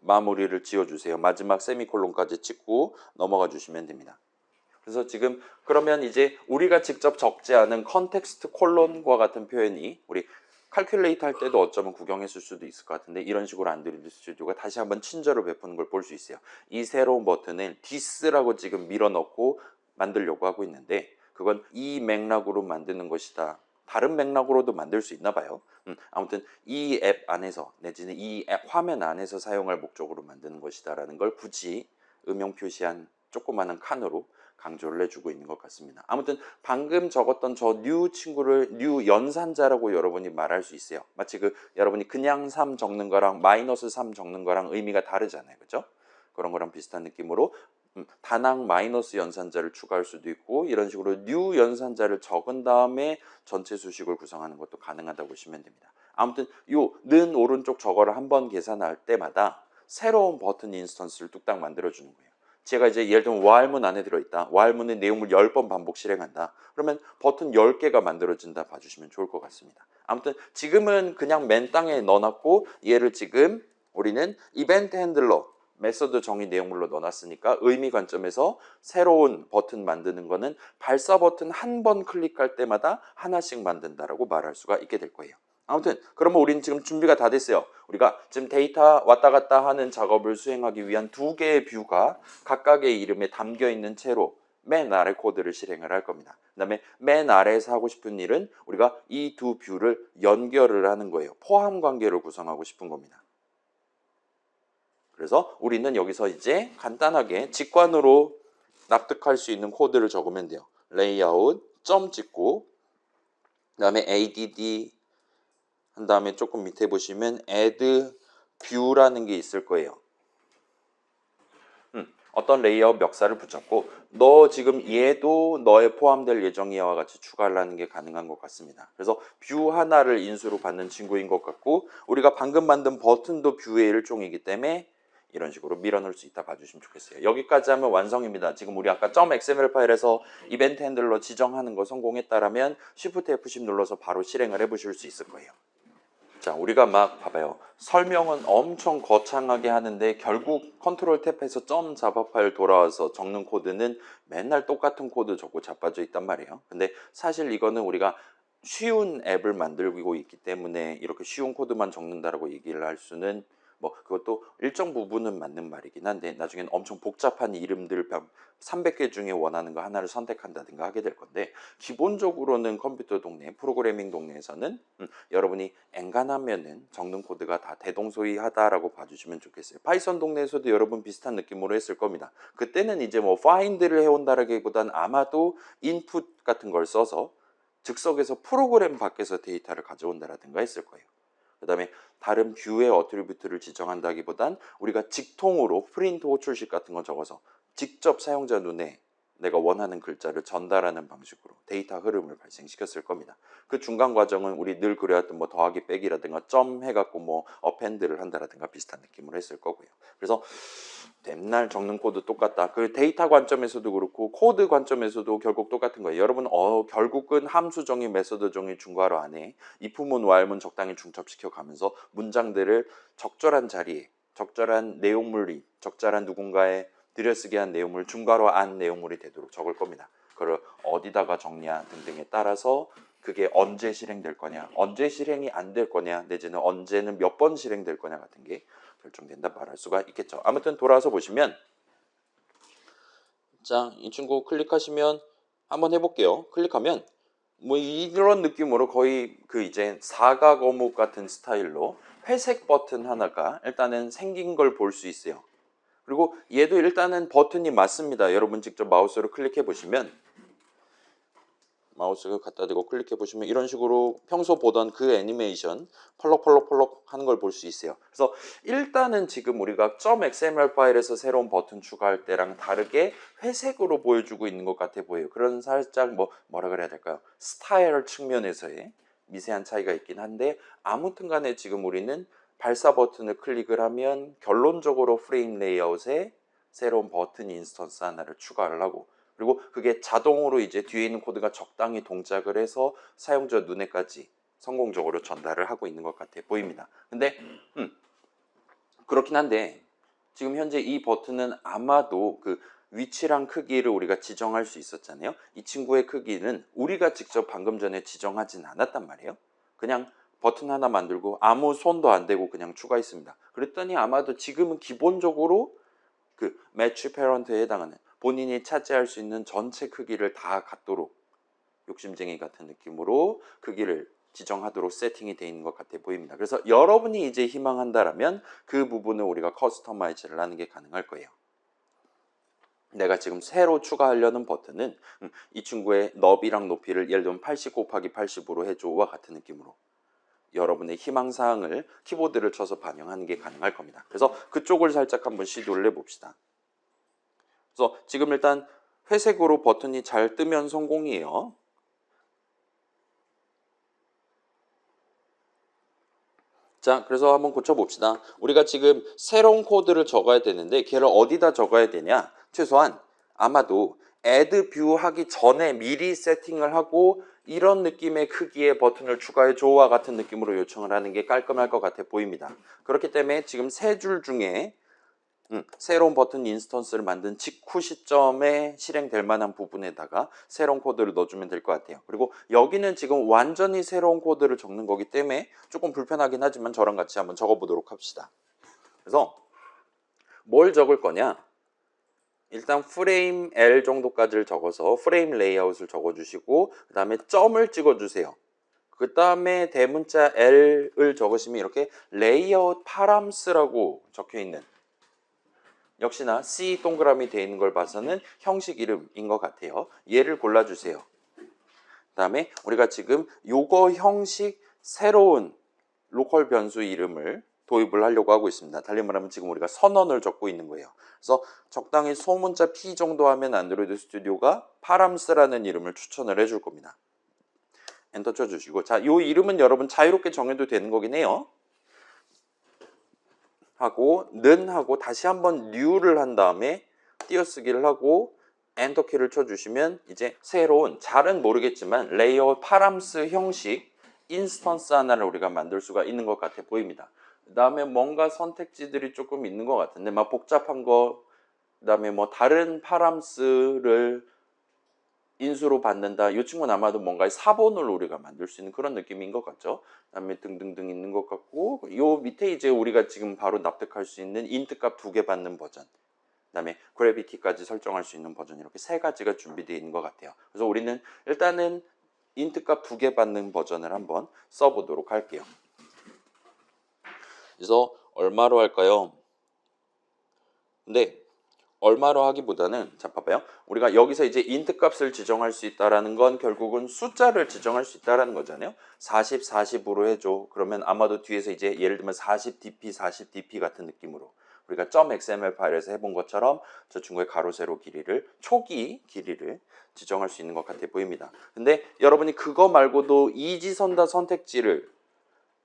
마무리를 지어주세요. 마지막 세미콜론까지 찍고 넘어가 주시면 됩니다. 그래서 지금 그러면 이제 우리가 직접 적지 않은 컨텍스트 콜론과 같은 표현이 우리 칼큘레이터 할 때도 어쩌면 구경했을 수도 있을 것 같은데 이런 식으로 안드로이드 스튜디오가 다시 한번 친절을 베푸는 걸 볼 수 있어요. 이 새로운 버튼을 this라고 지금 밀어넣고 만들려고 하고 있는데 그건 이 맥락으로 만드는 것이다. 다른 맥락으로도 만들 수 있나 봐요. 아무튼 이 앱 안에서 내지는 이 앱 화면 안에서 사용할 목적으로 만드는 것이다 라는 걸 굳이 음영 표시한 조그마한 칸으로 강조를 해주고 있는 것 같습니다. 아무튼 방금 적었던 저 new 친구를 new 연산자라고 여러분이 말할 수 있어요. 마치 그 여러분이 그냥 3 적는 거랑 마이너스 3 적는 거랑 의미가 다르잖아요. 그죠? 그런 거랑 비슷한 느낌으로 단항 마이너스 연산자를 추가할 수도 있고 이런 식으로 new 연산자를 적은 다음에 전체 수식을 구성하는 것도 가능하다고 보시면 됩니다. 아무튼 요 는 오른쪽 저거를 한번 계산할 때마다 새로운 버튼 인스턴스를 뚝딱 만들어주는 거예요. 제가 이제 예를 들면 while문 안에 들어있다. while문의 내용을 10번 반복 실행한다. 그러면 버튼 10개가 만들어진다 봐주시면 좋을 것 같습니다. 아무튼 지금은 그냥 맨 땅에 넣어놨고 얘를 지금 우리는 이벤트 핸들러 메서드 정의 내용물로 넣어놨으니까 의미 관점에서 새로운 버튼 만드는 거는 발사 버튼 한 번 클릭할 때마다 하나씩 만든다라고 말할 수가 있게 될 거예요. 아무튼 그러면 우리는 지금 준비가 다 됐어요. 우리가 지금 데이터 왔다 갔다 하는 작업을 수행하기 위한 두 개의 뷰가 각각의 이름에 담겨 있는 채로 맨 아래 코드를 실행을 할 겁니다. 그 다음에 맨 아래에서 하고 싶은 일은 우리가 이 두 뷰를 연결을 하는 거예요. 포함 관계를 구성하고 싶은 겁니다. 그래서 우리는 여기서 이제 간단하게 직관으로 납득할 수 있는 코드를 적으면 돼요. 레이아웃, 점 찍고 그 다음에 add 한 다음에 조금 밑에 보시면 add view라는 게 있을 거예요. 어떤 레이아웃 멱살을 붙잡고 너 지금 얘도 너에 포함될 예정이와 같이 추가하려는 게 가능한 것 같습니다. 그래서 뷰 하나를 인수로 받는 친구인 것 같고 우리가 방금 만든 버튼도 뷰의 일종이기 때문에 이런 식으로 밀어넣을 수 있다 봐주시면 좋겠어요. 여기까지 하면 완성입니다. 지금 우리 아까 .xml 파일에서 이벤트 핸들러 지정하는 거 성공했다라면 Shift F10 눌러서 바로 실행을 해보실 수 있을 거예요. 자, 우리가 막 봐봐요. 설명은 엄청 거창하게 하는데 결국 컨트롤 탭에서 점 자바 파일 돌아와서 적는 코드는 맨날 똑같은 코드 적고 자빠져 있단 말이에요. 근데 사실 이거는 우리가 쉬운 앱을 만들고 있기 때문에 이렇게 쉬운 코드만 적는다라고 얘기를 할 수는 뭐 그것도 일정 부분은 맞는 말이긴 한데 나중엔 엄청 복잡한 이름들 300개 중에 원하는 거 하나를 선택한다든가 하게 될 건데 기본적으로는 컴퓨터 동네, 프로그래밍 동네에서는 여러분이 엔간하면은 적는 코드가 다 대동소이하다라고 봐주시면 좋겠어요. 파이썬 동네에서도 여러분 비슷한 느낌으로 했을 겁니다. 그때는 이제 뭐 find를 해온다라기보단 아마도 input 같은 걸 써서 즉석에서 프로그램 밖에서 데이터를 가져온다라든가 했을 거예요. 그 다음에 다른 뷰의 어트리뷰트를 지정한다기보단 우리가 직통으로 프린트 호출식 같은 거 적어서 직접 사용자 눈에 내가 원하는 글자를 전달하는 방식으로 데이터 흐름을 발생시켰을 겁니다. 그 중간 과정은 우리 늘 그려왔던 뭐 더하기 빼기라든가 점 해갖고 뭐 어펜드를 한다라든가 비슷한 느낌으로 했을 거고요. 그래서 맨날 적는 코드 똑같다. 그 데이터 관점에서도 그렇고 코드 관점에서도 결국 똑같은 거예요. 여러분 결국은 함수 정의, 메서드 정의 중괄호 안에 if문, while문 적당히 중첩시켜 가면서 문장들을 적절한 자리에 적절한 내용물이 적절한 누군가의 들여쓰기 한 내용물 중괄호 안 내용물이 되도록 적을 겁니다. 그걸 어디다가 적냐 등등에 따라서 그게 언제 실행될 거냐, 언제 실행이 안 될 거냐, 내지는 언제는 몇 번 실행될 거냐 같은 게 결정된다 말할 수가 있겠죠. 아무튼 돌아와서 보시면 자, 이 친구 클릭하시면 한번 해볼게요. 클릭하면 뭐 이런 느낌으로 거의 그 이제 사각 어묵 같은 스타일로 회색 버튼 하나가 일단은 생긴 걸 볼 수 있어요. 그리고 얘도 일단은 버튼이 맞습니다. 여러분 직접 마우스로 클릭해 보시면 마우스를 갖다 대고 클릭해 보시면 이런 식으로 평소 보던 그 애니메이션 펄럭펄럭펄럭 하는 걸 볼 수 있어요. 그래서 일단은 지금 우리가 .xml 파일에서 새로운 버튼 추가할 때랑 다르게 회색으로 보여주고 있는 것 같아 보여요. 그런 살짝 뭐라 그래야 될까요? 스타일 측면에서의 미세한 차이가 있긴 한데 아무튼 간에 지금 우리는 발사 버튼을 클릭을 하면 결론적으로 프레임 레이아웃에 새로운 버튼 인스턴스 하나를 추가를 하고 그리고 그게 자동으로 이제 뒤에 있는 코드가 적당히 동작을 해서 사용자 눈에까지 성공적으로 전달을 하고 있는 것 같아 보입니다. 근데 그렇긴 한데 지금 현재 이 버튼은 아마도 그 위치랑 크기를 우리가 지정할 수 있었잖아요. 이 친구의 크기는 우리가 직접 방금 전에 지정하진 않았단 말이에요. 그냥 버튼 하나 만들고 아무 손도 안 대고 그냥 추가했습니다. 그랬더니 아마도 지금은 기본적으로 그 매치 패런트에 해당하는 본인이 차지할 수 있는 전체 크기를 다 갖도록 욕심쟁이 같은 느낌으로 크기를 지정하도록 세팅이 되어 있는 것 같아 보입니다. 그래서 여러분이 이제 희망한다라면 그 부분을 우리가 커스터마이즈를 하는 게 가능할 거예요. 내가 지금 새로 추가하려는 버튼은 이 친구의 너비랑 높이를 예를 들면 80 곱하기 80으로 해줘와 같은 느낌으로 여러분의 희망사항을 키보드를 쳐서 반영하는 게 가능할 겁니다. 그래서 그쪽을 살짝 한번 시도를 해봅시다. 그래서 지금 일단 회색으로 버튼이 잘 뜨면 성공이에요. 자, 그래서 한번 고쳐봅시다. 우리가 지금 새로운 코드를 적어야 되는데 걔를 어디다 적어야 되냐? 최소한 아마도 add view 하기 전에 미리 세팅을 하고 이런 느낌의 크기의 버튼을 추가해줘와 같은 느낌으로 요청을 하는 게 깔끔할 것 같아 보입니다. 그렇기 때문에 지금 세 줄 중에 새로운 버튼 인스턴스를 만든 직후 시점에 실행될 만한 부분에다가 새로운 코드를 넣어주면 될 것 같아요. 그리고 여기는 지금 완전히 새로운 코드를 적는 거기 때문에 조금 불편하긴 하지만 저랑 같이 한번 적어보도록 합시다. 그래서 뭘 적을 거냐? 일단 프레임 L 정도까지를 적어서 프레임 레이아웃을 적어주시고 그 다음에 점을 찍어주세요. 그 다음에 대문자 L을 적으시면 이렇게 레이아웃 파람스라고 적혀있는 역시나 C 동그라미 되어 있는 걸 봐서는 형식 이름인 것 같아요. 얘를 골라주세요. 그 다음에 우리가 지금 요거 형식 새로운 로컬 변수 이름을 도입을 하려고 하고 있습니다. 달리 말하면 지금 우리가 선언을 적고 있는 거예요. 그래서 적당히 소문자 P 정도 하면 안드로이드 스튜디오가 파람스라는 이름을 추천을 해줄 겁니다. 엔터 쳐주시고 자, 요 이름은 여러분 자유롭게 정해도 되는 거긴 해요. 하고 는 하고 다시 한번 new를 한 다음에 띄어쓰기를 하고 엔터키를 쳐주시면 이제 새로운 잘은 모르겠지만 레이아웃 파람스 형식 인스턴스 하나를 우리가 만들 수가 있는 것 같아 보입니다. 그 다음에 뭔가 선택지들이 조금 있는 것 같은데 막 복잡한 거, 그 다음에 뭐 다른 파람스를 인수로 받는다. 이 친구는 아마도 뭔가의 사본을 우리가 만들 수 있는 그런 느낌인 것 같죠. 그다음에 등등등 있는 것 같고 요 밑에 이제 우리가 지금 바로 납득할 수 있는 인트 값 2개 받는 버전, 그다음에 그래비티까지 설정할 수 있는 버전 이렇게 세 가지가 준비되어 있는 것 같아요. 그래서 우리는 일단은 인트 값 2개 받는 버전을 한번 써보도록 할게요. 그래서 얼마로 할까요? 근데 얼마로 하기보다는 자 봐봐요. 우리가 여기서 이제 인트 값을 지정할 수 있다라는 건 결국은 숫자를 지정할 수 있다라는 거잖아요. 40, 40으로 해줘. 그러면 아마도 뒤에서 이제 예를 들면 40dp, 40dp 같은 느낌으로 우리가 .xml 파일에서 해본 것처럼 저 친구의 가로 세로 길이를 초기 길이를 지정할 수 있는 것 같아 보입니다. 근데 여러분이 그거 말고도 이지선다 선택지를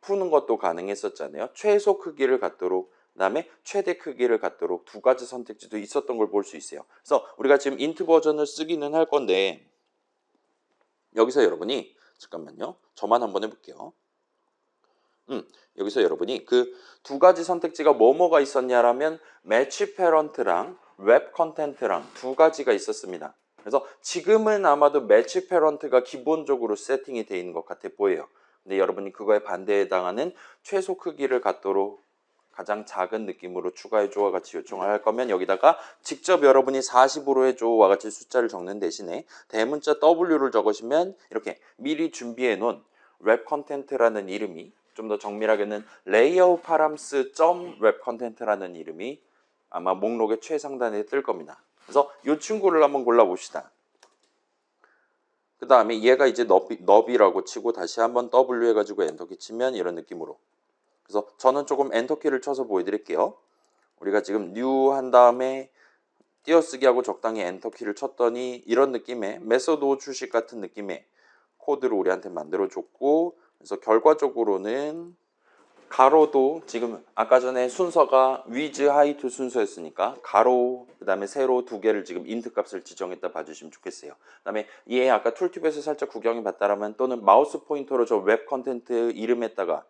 푸는 것도 가능했었잖아요. 최소 크기를 갖도록 그다음에 최대 크기를 갖도록 두 가지 선택지도 있었던 걸 볼 수 있어요. 그래서 우리가 지금 인트 버전을 쓰기는 할 건데 여기서 여러분이 잠깐만요. 저만 한번 해볼게요. 여기서 여러분이 그 두 가지 선택지가 뭐뭐가 있었냐라면 매치 패런트랑 웹 컨텐트랑 두 가지가 있었습니다. 그래서 지금은 아마도 매치 패런트가 기본적으로 세팅이 되어 있는 것 같아 보여요. 근데 여러분이 그거에 반대해당하는 최소 크기를 갖도록 가장 작은 느낌으로 추가해줘와 같이 요청을 할 거면 여기다가 직접 여러분이 40으로 해줘와 같이 숫자를 적는 대신에 대문자 W를 적으시면 이렇게 미리 준비해 놓은 웹 컨텐트라는 이름이 좀 더 정밀하게는 레이아웃 파람스 웹 컨텐트라는 이름이 아마 목록의 최상단에 뜰 겁니다. 그래서 이 친구를 한번 골라봅시다. 그 다음에 얘가 이제 너비라고 치고 다시 한번 W 해가지고 엔터키 치면 이런 느낌으로. 그래서 저는 조금 엔터키를 쳐서 보여드릴게요. 우리가 지금 new 한 다음에 띄어쓰기 하고 적당히 엔터키를 쳤더니 이런 느낌의 메소드 주식 같은 느낌의 코드를 우리한테 만들어줬고 그래서 결과적으로는 가로도 지금 아까 전에 순서가 위즈 하이트 순서였으니까 가로 그 다음에 세로 두 개를 지금 인트 값을 지정했다 봐주시면 좋겠어요. 그 다음에 얘 아까 툴팁에서 살짝 구경해 봤다라면 또는 마우스 포인터로 저 웹 컨텐트 이름에다가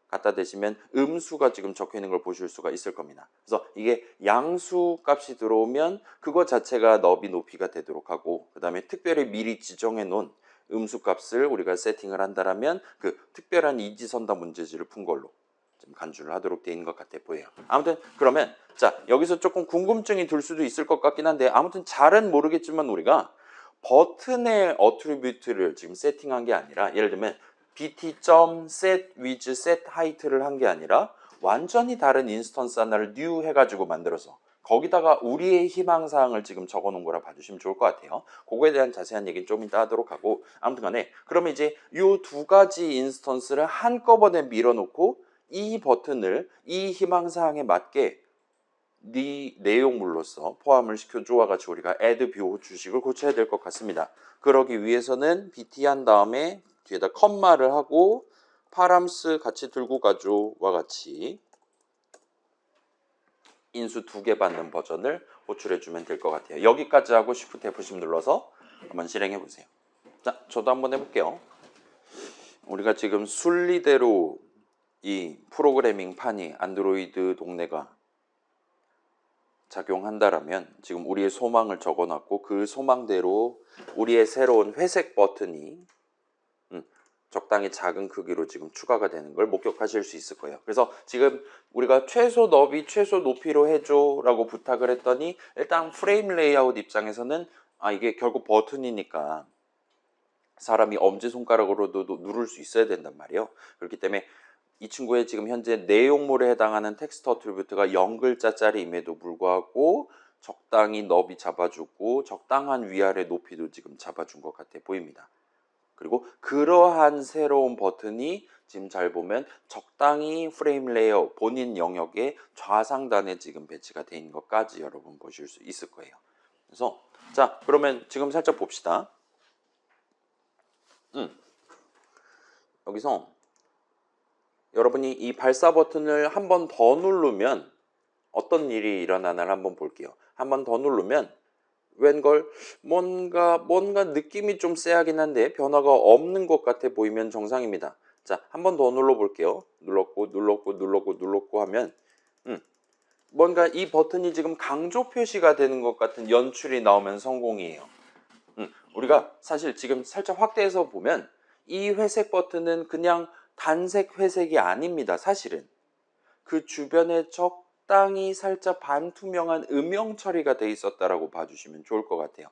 갖다 대시면 음수가 지금 적혀 있는 걸 보실 수가 있을 겁니다. 그래서 이게 양수 값이 들어오면 그거 자체가 너비 높이가 되도록 하고 그 다음에 특별히 미리 지정해 놓은 음수 값을 우리가 세팅을 한다라면 그 특별한 이지선다 문제지를 푼 걸로 좀 간주를 하도록 되어 있는 것 같아 보여요. 아무튼 그러면 자 여기서 조금 궁금증이 들 수도 있을 것 같긴 한데 아무튼 잘은 모르겠지만 우리가 버튼의 어트리뷰트를 지금 세팅한 게 아니라 예를 들면 bt.setWidthSetHeight를 한 게 아니라 완전히 다른 인스턴스 하나를 new 해가지고 만들어서 거기다가 우리의 희망사항을 지금 적어놓은 거라 봐주시면 좋을 것 같아요. 그거에 대한 자세한 얘기는 좀 이따 하도록 하고 아무튼 간에 그러면 이제 이 두 가지 인스턴스를 한꺼번에 밀어놓고 이 버튼을 이 희망사항에 맞게 네 내용물로서 포함을 시켜줘와 같이 우리가 add 뷰 주식을 고쳐야 될 것 같습니다. 그러기 위해서는 bt 한 다음에 뒤에다 컴마를 하고 파람스 같이 들고 가줘와 같이 인수 2개 받는 버전을 호출해 주면 될 것 같아요. 여기까지 하고 Shift F10 눌러서 한번 실행해 보세요. 자, 저도 한번 해볼게요. 우리가 지금 순리대로 이 프로그래밍 판이 안드로이드 동네가 작용한다라면 지금 우리의 소망을 적어놨고 그 소망대로 우리의 새로운 회색 버튼이 적당히 작은 크기로 지금 추가가 되는 걸 목격하실 수 있을 거예요. 그래서 지금 우리가 최소 너비, 최소 높이로 해줘 라고 부탁을 했더니 일단 프레임 레이아웃 입장에서는 이게 결국 버튼이니까 사람이 엄지손가락으로도 누를 수 있어야 된단 말이에요. 그렇기 때문에 이 친구의 지금 현재 내용물에 해당하는 텍스트 어트리뷰트가 0글자짜리임에도 불구하고 적당히 너비 잡아주고 적당한 위아래 높이도 지금 잡아준 것 같아 보입니다. 그리고 그러한 새로운 버튼이 지금 잘 보면 적당히 프레임 레이아웃 본인 영역의 좌상단에 지금 배치가 돼 있는 것까지 여러분 보실 수 있을 거예요. 그래서 자 그러면 지금 살짝 봅시다. 여기서 여러분이 이 발사 버튼을 한 번 더 누르면 어떤 일이 일어나나 한번 볼게요. 한 번 더 누르면 웬걸 뭔가 느낌이 좀 쎄하긴 한데 변화가 없는 것 같아 보이면 정상입니다. 자, 한 번 더 눌러 볼게요. 눌렀고 하면 뭔가 이 버튼이 지금 강조 표시가 되는 것 같은 연출이 나오면 성공이에요. 우리가 사실 지금 살짝 확대해서 보면 이 회색 버튼은 그냥 단색 회색이 아닙니다. 사실은 그 주변에 적당히 살짝 반투명한 음영 처리가 돼 있었다라고 봐주시면 좋을 것 같아요.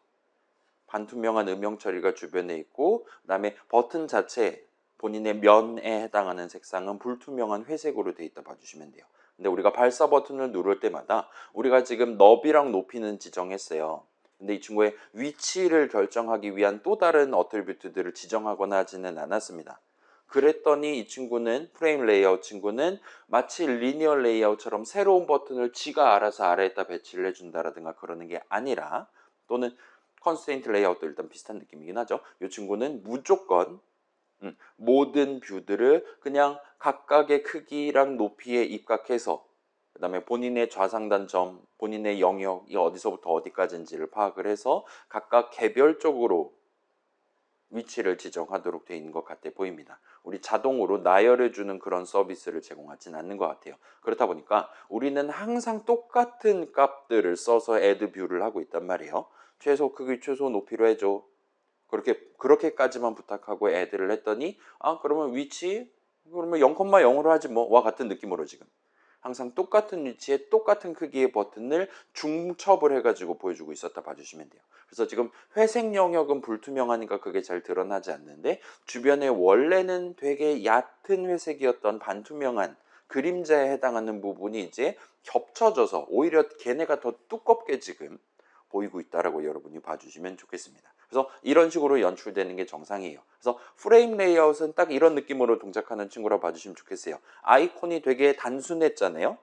반투명한 음영 처리가 주변에 있고 그 다음에 버튼 자체 본인의 면에 해당하는 색상은 불투명한 회색으로 돼 있다 봐주시면 돼요. 근데 우리가 발사 버튼을 누를 때마다 우리가 지금 너비랑 높이는 지정했어요. 근데 이 친구의 위치를 결정하기 위한 또 다른 어트리뷰트들을 지정하거나 하지는 않았습니다. 그랬더니 이 친구는 프레임 레이아웃 친구는 마치 리니어 레이아웃처럼 새로운 버튼을 지가 알아서 아래에다 배치를 해준다라든가 그러는 게 아니라 또는 컨스트레인트 레이아웃도 일단 비슷한 느낌이긴 하죠. 이 친구는 무조건 모든 뷰들을 그냥 각각의 크기랑 높이에 입각해서 그 다음에 본인의 좌상단점, 본인의 영역이 어디서부터 어디까지인지를 파악을 해서 각각 개별적으로 위치를 지정하도록 되어 있는 것 같아 보입니다. 우리 자동으로 나열해주는 그런 서비스를 제공하진 않는 것 같아요. 그렇다 보니까 우리는 항상 똑같은 값들을 써서 add 뷰를 하고 있단 말이에요. 최소 크기, 최소 높이로 해줘. 그렇게까지만 부탁하고 add를 했더니 그러면 위치 그러면 0,0으로 하지 뭐와 같은 느낌으로 지금 항상 똑같은 위치에 똑같은 크기의 버튼을 중첩을 해가지고 보여주고 있었다 봐주시면 돼요. 그래서 지금 회색 영역은 불투명하니까 그게 잘 드러나지 않는데 주변에 원래는 되게 얕은 회색이었던 반투명한 그림자에 해당하는 부분이 이제 겹쳐져서 오히려 걔네가 더 두껍게 지금 보이고 있다라고 여러분이 봐주시면 좋겠습니다. 그래서 이런 식으로 연출되는 게 정상이에요. 그래서 프레임 레이아웃은 딱 이런 느낌으로 동작하는 친구라 봐주시면 좋겠어요. 아이콘이 되게 단순했잖아요.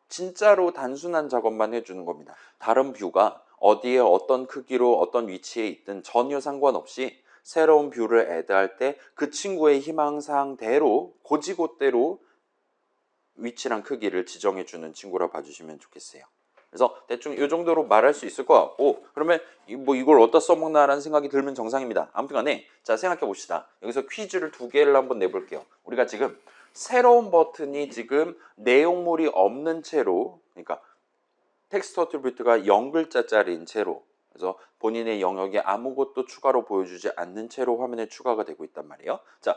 진짜로 단순한 작업만 해주는 겁니다. 다른 뷰가 어디에 어떤 크기로 어떤 위치에 있든 전혀 상관없이 새로운 뷰를 애드할 때 그 친구의 희망사항대로 고지곳대로 위치랑 크기를 지정해주는 친구라 봐주시면 좋겠어요. 그래서 대충 이 정도로 말할 수 있을 것 같고 그러면 이걸 어디다 써먹나라는 생각이 들면 정상입니다. 아무튼 간에 자 생각해 봅시다. 여기서 퀴즈를 2개를 한번 내볼게요. 우리가 지금 새로운 버튼이 지금 내용물이 없는 채로 그러니까 텍스트 어트리뷰트가 0글자짜리인 채로 그래서 본인의 영역에 아무것도 추가로 보여주지 않는 채로 화면에 추가가 되고 있단 말이에요. 자,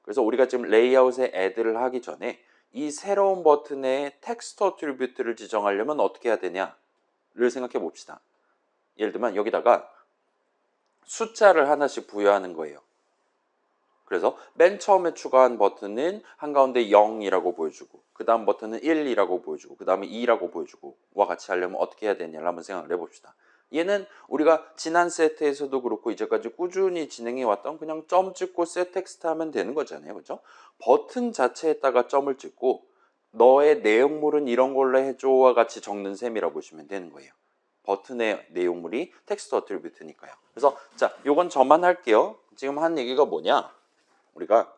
그래서 우리가 지금 레이아웃에 add를 하기 전에 이 새로운 버튼에 텍스트 어트리뷰트를 지정하려면 어떻게 해야 되냐를 생각해 봅시다. 예를 들면 여기다가 숫자를 하나씩 부여하는 거예요. 그래서 맨 처음에 추가한 버튼은 한가운데 0이라고 보여주고 그 다음 버튼은 1이라고 보여주고 그 다음에 2라고 보여주고 와 같이 하려면 어떻게 해야 되냐를 한번 생각을 해봅시다. 얘는 우리가 지난 세트에서도 그렇고 이제까지 꾸준히 진행해 왔던 그냥 점 찍고 셋 텍스트 하면 되는 거잖아요. 그렇죠? 버튼 자체에다가 점을 찍고 너의 내용물은 이런 걸로 해줘와 같이 적는 셈이라고 보시면 되는 거예요. 버튼의 내용물이 텍스트 어트리뷰트니까요. 그래서 자, 요건 저만 할게요. 지금 한 얘기가 뭐냐? 우리가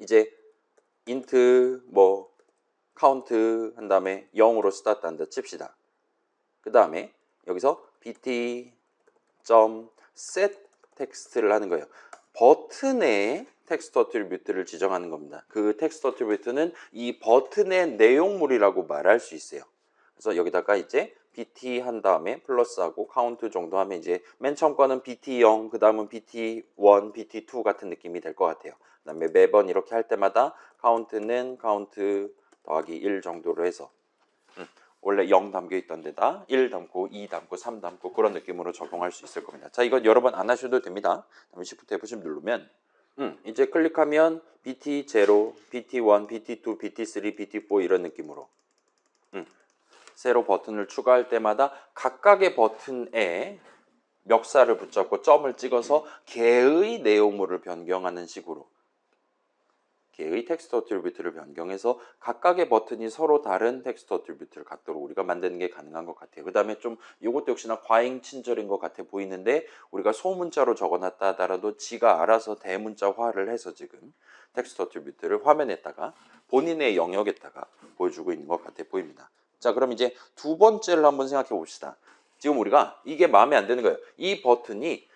이제 int 뭐 카운트 한 다음에 0으로 스타트 한다 칩시다. 그 다음에 여기서 bt.set 텍스트를 하는 거예요. 버튼의 텍스트 어트리뷰트를 지정하는 겁니다. 그 텍스트 어트리뷰트는 이 버튼의 내용물이라고 말할 수 있어요. 그래서 여기다가 이제 bt 한 다음에 플러스하고 카운트 정도 하면 이제 맨 처음 거는 bt0, 그 다음은 bt1, bt2 같은 느낌이 될 것 같아요. 그 다음에 매번 이렇게 할 때마다 카운트는 카운트 더하기 1 정도로 해서 원래 0 담겨 있던 데다 1 담고 2 담고 3 담고 그런 느낌으로 적용할 수 있을 겁니다. 자, 이건 여러 번 안 하셔도 됩니다. 그다음에 Shift F10 누르면 이제 클릭하면 BT0, BT1, BT2, BT3, BT4 이런 느낌으로 새로 버튼을 추가할 때마다 각각의 버튼에 멱살을 붙잡고 점을 찍어서 개의 내용물을 변경하는 식으로 개의 텍스트 어트리뷰트를 변경해서 각각의 버튼이 서로 다른 텍스트 어트리뷰트를 갖도록 우리가 만드는 게 가능한 것 같아요. 그 다음에 좀 이것도 역시나 과잉 친절인 것 같아 보이는데 우리가 소문자로 적어놨다 하더라도 지가 알아서 대문자화를 해서 지금 텍스트 어트리뷰트를 화면에다가 본인의 영역에다가 보여주고 있는 것 같아 보입니다. 자, 그럼 이제 두 번째를 한번 생각해 봅시다. 지금 우리가 이게 마음에 안 드는 거예요. 이 버튼이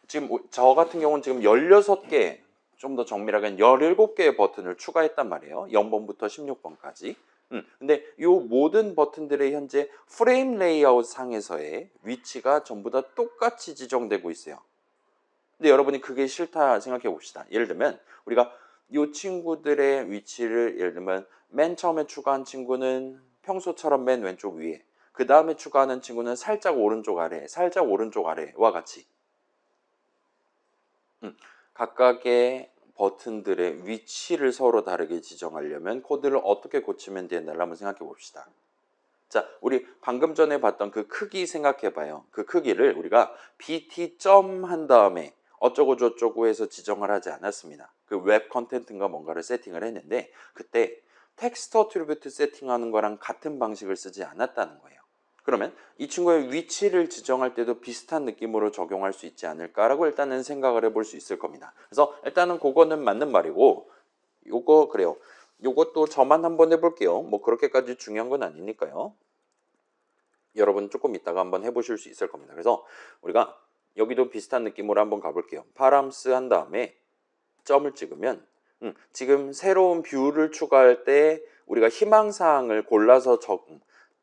지금 저 같은 경우는 지금 16개 좀 더 정밀하게는 17개의 버튼을 추가했단 말이에요. 0번부터 16번까지. 근데 이 모든 버튼들의 현재 프레임 레이아웃 상에서의 위치가 전부 다 똑같이 지정되고 있어요. 근데 여러분이 그게 싫다 생각해 봅시다. 예를 들면 우리가 이 친구들의 위치를 예를 들면 맨 처음에 추가한 친구는 평소처럼 맨 왼쪽 위에, 그 다음에 추가하는 친구는 살짝 오른쪽 아래, 살짝 오른쪽 아래와 같이 각각의 버튼들의 위치를 서로 다르게 지정하려면 코드를 어떻게 고치면 되나를 한번 생각해 봅시다. 자, 우리 방금 전에 봤던 그 크기 생각해 봐요. 그 크기를 우리가 bt 점 한 다음에 어쩌고 저쩌고 해서 지정을 하지 않았습니다. 그 웹 컨텐츠인가 뭔가를 세팅을 했는데 그때 텍스트 어트리뷰트 세팅하는 거랑 같은 방식을 쓰지 않았다는 거예요. 그러면 이 친구의 위치를 지정할 때도 비슷한 느낌으로 적용할 수 있지 않을까라고 일단은 생각을 해볼 수 있을 겁니다. 그래서 일단은 그거는 맞는 말이고 요거 그래요. 요것도 저만 한번 해볼게요. 뭐 그렇게까지 중요한 건 아니니까요. 여러분 조금 이따가 한번 해보실 수 있을 겁니다. 그래서 우리가 여기도 비슷한 느낌으로 한번 가볼게요. 파람스 한 다음에 점을 찍으면 지금 새로운 뷰를 추가할 때 우리가 희망사항을 골라서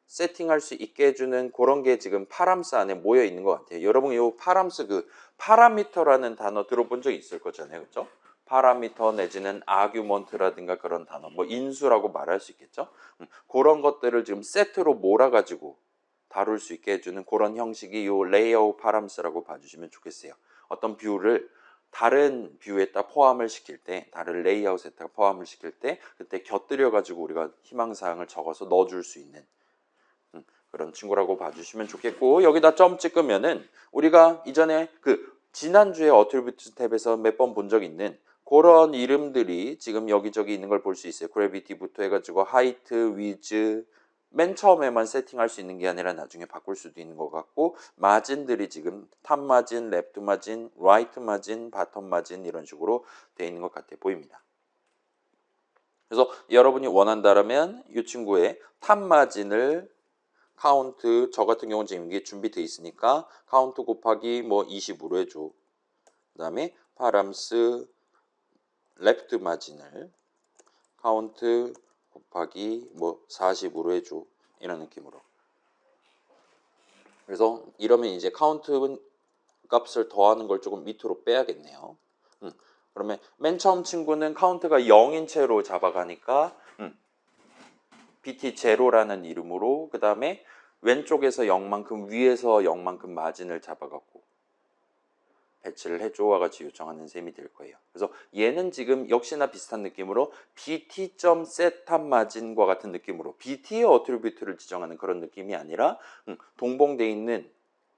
세팅할 수 있게 해주는 그런 게 지금 파람스 안에 모여 있는 것 같아요. 여러분 이 파람스 그 파라미터라는 단어 들어본 적 있을 거잖아요. 그렇죠? 파라미터 내지는 아규먼트라든가 그런 단어, 뭐 인수라고 말할 수 있겠죠. 그런 것들을 지금 세트로 몰아가지고 다룰 수 있게 해주는 그런 형식이 이 레이아웃 파람스라고 봐주시면 좋겠어요. 어떤 뷰를 다른 뷰에다 포함을 시킬 때, 다른 레이아웃에다 포함을 시킬 때 그때 곁들여 가지고 우리가 희망사항을 적어서 넣어줄 수 있는 그런 친구라고 봐주시면 좋겠고, 여기다 점 찍으면은 우리가 이전에 그 지난주에 어트리뷰트 탭에서 몇 번 본 적 있는 그런 이름들이 지금 여기저기 있는 걸 볼 수 있어요. 그래비티부터 해가지고 하이트, 위즈, 맨 처음에만 세팅할 수 있는 게 아니라 나중에 바꿀 수도 있는 것 같고, 마진들이 지금 탑 마진, 랩트 마진, 라이트 마진, 바텀 마진 이런 식으로 되어 있는 것 같아 보입니다. 그래서 여러분이 원한다면 이 친구의 탑 마진을 카운트, 저 같은 경우는 지금 이게 준비되어 있으니까 카운트 곱하기 뭐 20으로 해줘. 그 다음에 파람스 레프트 마진을 카운트 곱하기 뭐 40으로 해줘. 이런 느낌으로. 그래서 이러면 이제 카운트 값을 더하는 걸 조금 밑으로 빼야겠네요. 그러면 맨 처음 친구는 카운트가 0인 채로 잡아가니까 bt0라는 이름으로, 그 다음에 왼쪽에서 0만큼, 위에서 0만큼 마진을 잡아갖고 배치를 해줘와 같이 요청하는 셈이 될 거예요. 그래서 얘는 지금 역시나 비슷한 느낌으로 bt.setTopMargin과 같은 느낌으로 BT의 어트리뷰트를 지정하는 그런 느낌이 아니라 동봉되어 있는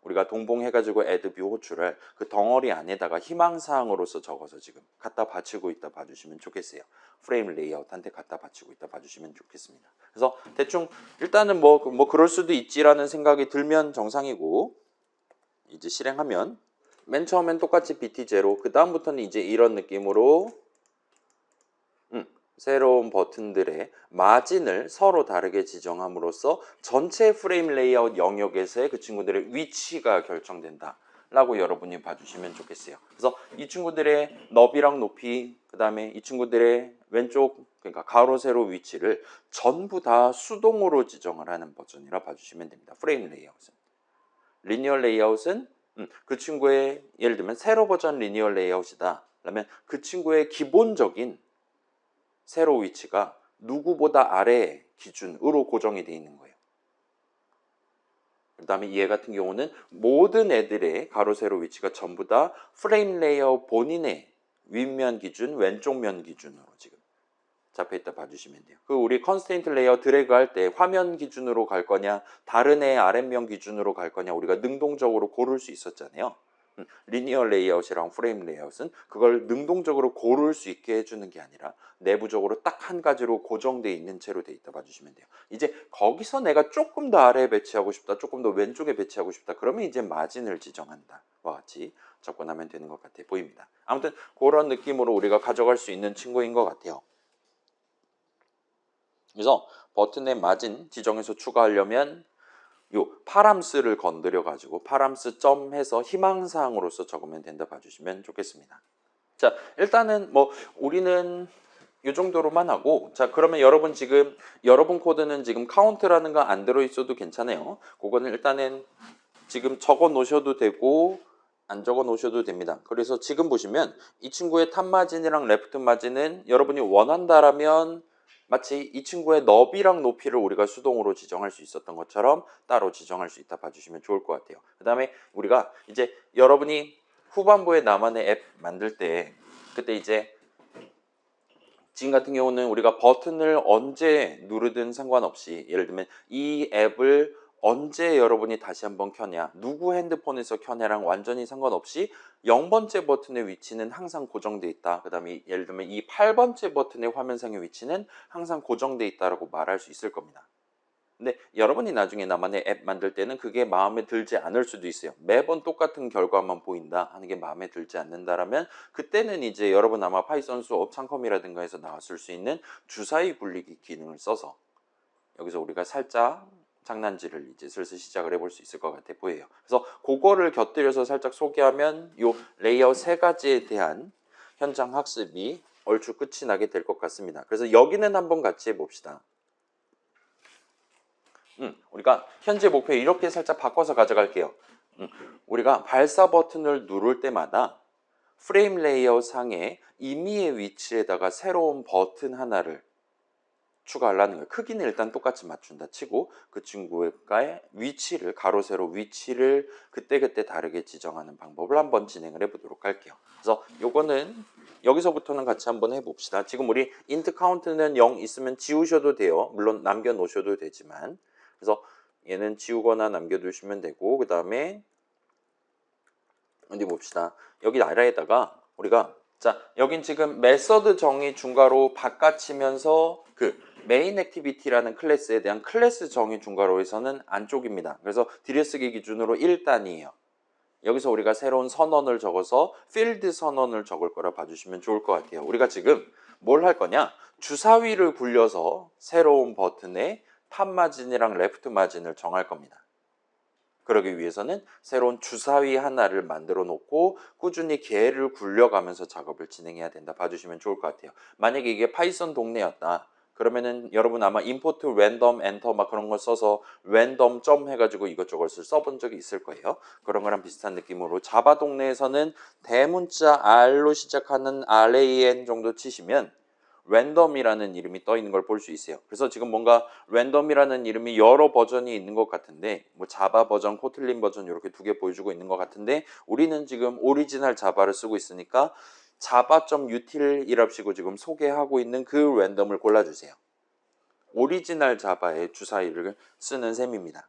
우리가 동봉해가지고 애드뷰 호출을 그 덩어리 안에다가 희망사항으로서 적어서 지금 갖다 바치고 있다 봐주시면 좋겠어요. 프레임 레이아웃한테 갖다 바치고 있다 봐주시면 좋겠습니다. 그래서 대충 일단은 뭐 그럴 수도 있지라는 생각이 들면 정상이고, 이제 실행하면 맨 처음엔 똑같이 BT0, 그 다음부터는 이제 이런 느낌으로 새로운 버튼들의 마진을 서로 다르게 지정함으로써 전체 프레임 레이아웃 영역에서의 그 친구들의 위치가 결정된다 라고 여러분이 봐주시면 좋겠어요. 그래서 이 친구들의 너비랑 높이, 그 다음에 이 친구들의 왼쪽, 그러니까 가로 세로 위치를 전부 다 수동으로 지정을 하는 버전이라 봐주시면 됩니다. 프레임 레이아웃은. 리니어 레이아웃은 그 친구의, 예를 들면 세로 버전 리니어 레이아웃이다 그러면 그 친구의 기본적인 세로 위치가 누구보다 아래 기준으로 고정이 되어 있는 거예요. 그 다음에 얘 같은 경우는 모든 애들의 가로 세로 위치가 전부 다 프레임 레이아웃 본인의 윗면 기준, 왼쪽 면 기준으로 지금 잡혀있다 봐주시면 돼요. 그 우리 컨스트레인트 레이아웃 드래그 할 때 화면 기준으로 갈 거냐, 다른 애 아랫면 기준으로 갈 거냐 우리가 능동적으로 고를 수 있었잖아요. 리니어 레이아웃이랑 프레임 레이아웃은 그걸 능동적으로 고를 수 있게 해주는 게 아니라 내부적으로 딱 한 가지로 고정되어 있는 채로 되어 있다 봐주시면 돼요. 이제 거기서 내가 조금 더 아래에 배치하고 싶다, 조금 더 왼쪽에 배치하고 싶다 그러면 이제 마진을 지정한다 와 같이 접근하면 되는 것 같아 보입니다. 아무튼 그런 느낌으로 우리가 가져갈 수 있는 친구인 것 같아요. 그래서 버튼의 마진 지정해서 추가하려면 요 파람스를 건드려 가지고 파람스 점 해서 희망사항으로서 적으면 된다 봐주시면 좋겠습니다. 자, 일단은 뭐 우리는 이 정도로만 하고, 자 그러면 여러분 지금 여러분 코드는 지금 카운트라는 거 안 들어있어도 괜찮아요. 그거는 일단은 지금 적어 놓으셔도 되고 안 적어 놓으셔도 됩니다. 그래서 지금 보시면 이 친구의 탑 마진이랑 레프트 마진은 여러분이 원한다라면 마치 이 친구의 너비랑 높이를 우리가 수동으로 지정할 수 있었던 것처럼 따로 지정할 수 있다 봐주시면 좋을 것 같아요. 그 다음에 우리가 이제 여러분이 후반부에 나만의 앱 만들 때 그때 이제 지금 같은 경우는 우리가 버튼을 언제 누르든 상관없이, 예를 들면 이 앱을 언제 여러분이 다시 한번 켜냐, 누구 핸드폰에서 켜냐랑 완전히 상관없이 0번째 버튼의 위치는 항상 고정돼 있다. 그 다음에 예를 들면 이 8번째 버튼의 화면상의 위치는 항상 고정돼 있다라고 말할 수 있을 겁니다. 근데 여러분이 나중에 나만의 앱 만들 때는 그게 마음에 들지 않을 수도 있어요. 매번 똑같은 결과만 보인다 하는 게 마음에 들지 않는다라면 그때는 이제 여러분 아마 파이썬 수업 창컴이라든가 해서 나왔을 수 있는 주사위 굴리기 기능을 써서 여기서 우리가 살짝 장난질을 이제 슬슬 시작을 해볼 수 있을 것 같아 보여요. 그래서 그거를 곁들여서 살짝 소개하면 요 레이아웃 세 가지에 대한 현장 학습이 얼추 끝이 나게 될 것 같습니다. 그래서 여기는 한번 같이 해봅시다. 우리가 현재 목표 이렇게 살짝 바꿔서 가져갈게요. 우리가 발사 버튼을 누를 때마다 프레임 레이아웃 상에 임의의 위치에다가 새로운 버튼 하나를 추가하려는 거예요. 크기는 일단 똑같이 맞춘다 치고 그 친구의 위치를, 가로 세로 위치를 그때그때 다르게 지정하는 방법을 한번 진행을 해보도록 할게요. 그래서 요거는 여기서부터는 같이 한번 해봅시다. 지금 우리 int 카운트는 0 있으면 지우셔도 돼요. 물론 남겨놓으셔도 되지만, 그래서 얘는 지우거나 남겨두시면 되고, 그 다음에 어디 봅시다. 여기 아래에다가 우리가, 자 여긴 지금 메서드 정의 중괄호 바깥이면서 그 메인 액티비티라는 클래스에 대한 클래스 정의 중괄호에서는 안쪽입니다. 그래서 들여쓰기 기준으로 1단이에요. 여기서 우리가 새로운 선언을 적어서 필드 선언을 적을 거라 봐주시면 좋을 것 같아요. 우리가 지금 뭘 할 거냐, 주사위를 굴려서 새로운 버튼에 탑 마진이랑 레프트 마진을 정할 겁니다. 그러기 위해서는 새로운 주사위 하나를 만들어 놓고 꾸준히 개를 굴려가면서 작업을 진행해야 된다 봐주시면 좋을 것 같아요. 만약에 이게 파이썬 동네였다 그러면은 여러분 아마 임포트 랜덤 엔터 막 그런 걸 써서 랜덤 점 해가지고 이것저것을 써본 적이 있을 거예요. 그런 거랑 비슷한 느낌으로 자바 동네에서는 대문자 R로 시작하는 RAN 정도 치시면 랜덤이라는 이름이 떠 있는 걸 볼 수 있어요. 그래서 지금 뭔가 랜덤이라는 이름이 여러 버전이 있는 것 같은데, 뭐 자바 버전, 코틀린 버전 이렇게 두 개 보여주고 있는 것 같은데, 우리는 지금 오리지널 자바를 쓰고 있으니까 java.util이랍시고 지금 소개하고 있는 그 랜덤을 골라주세요. 오리지널 자바의 주사위를 쓰는 셈입니다.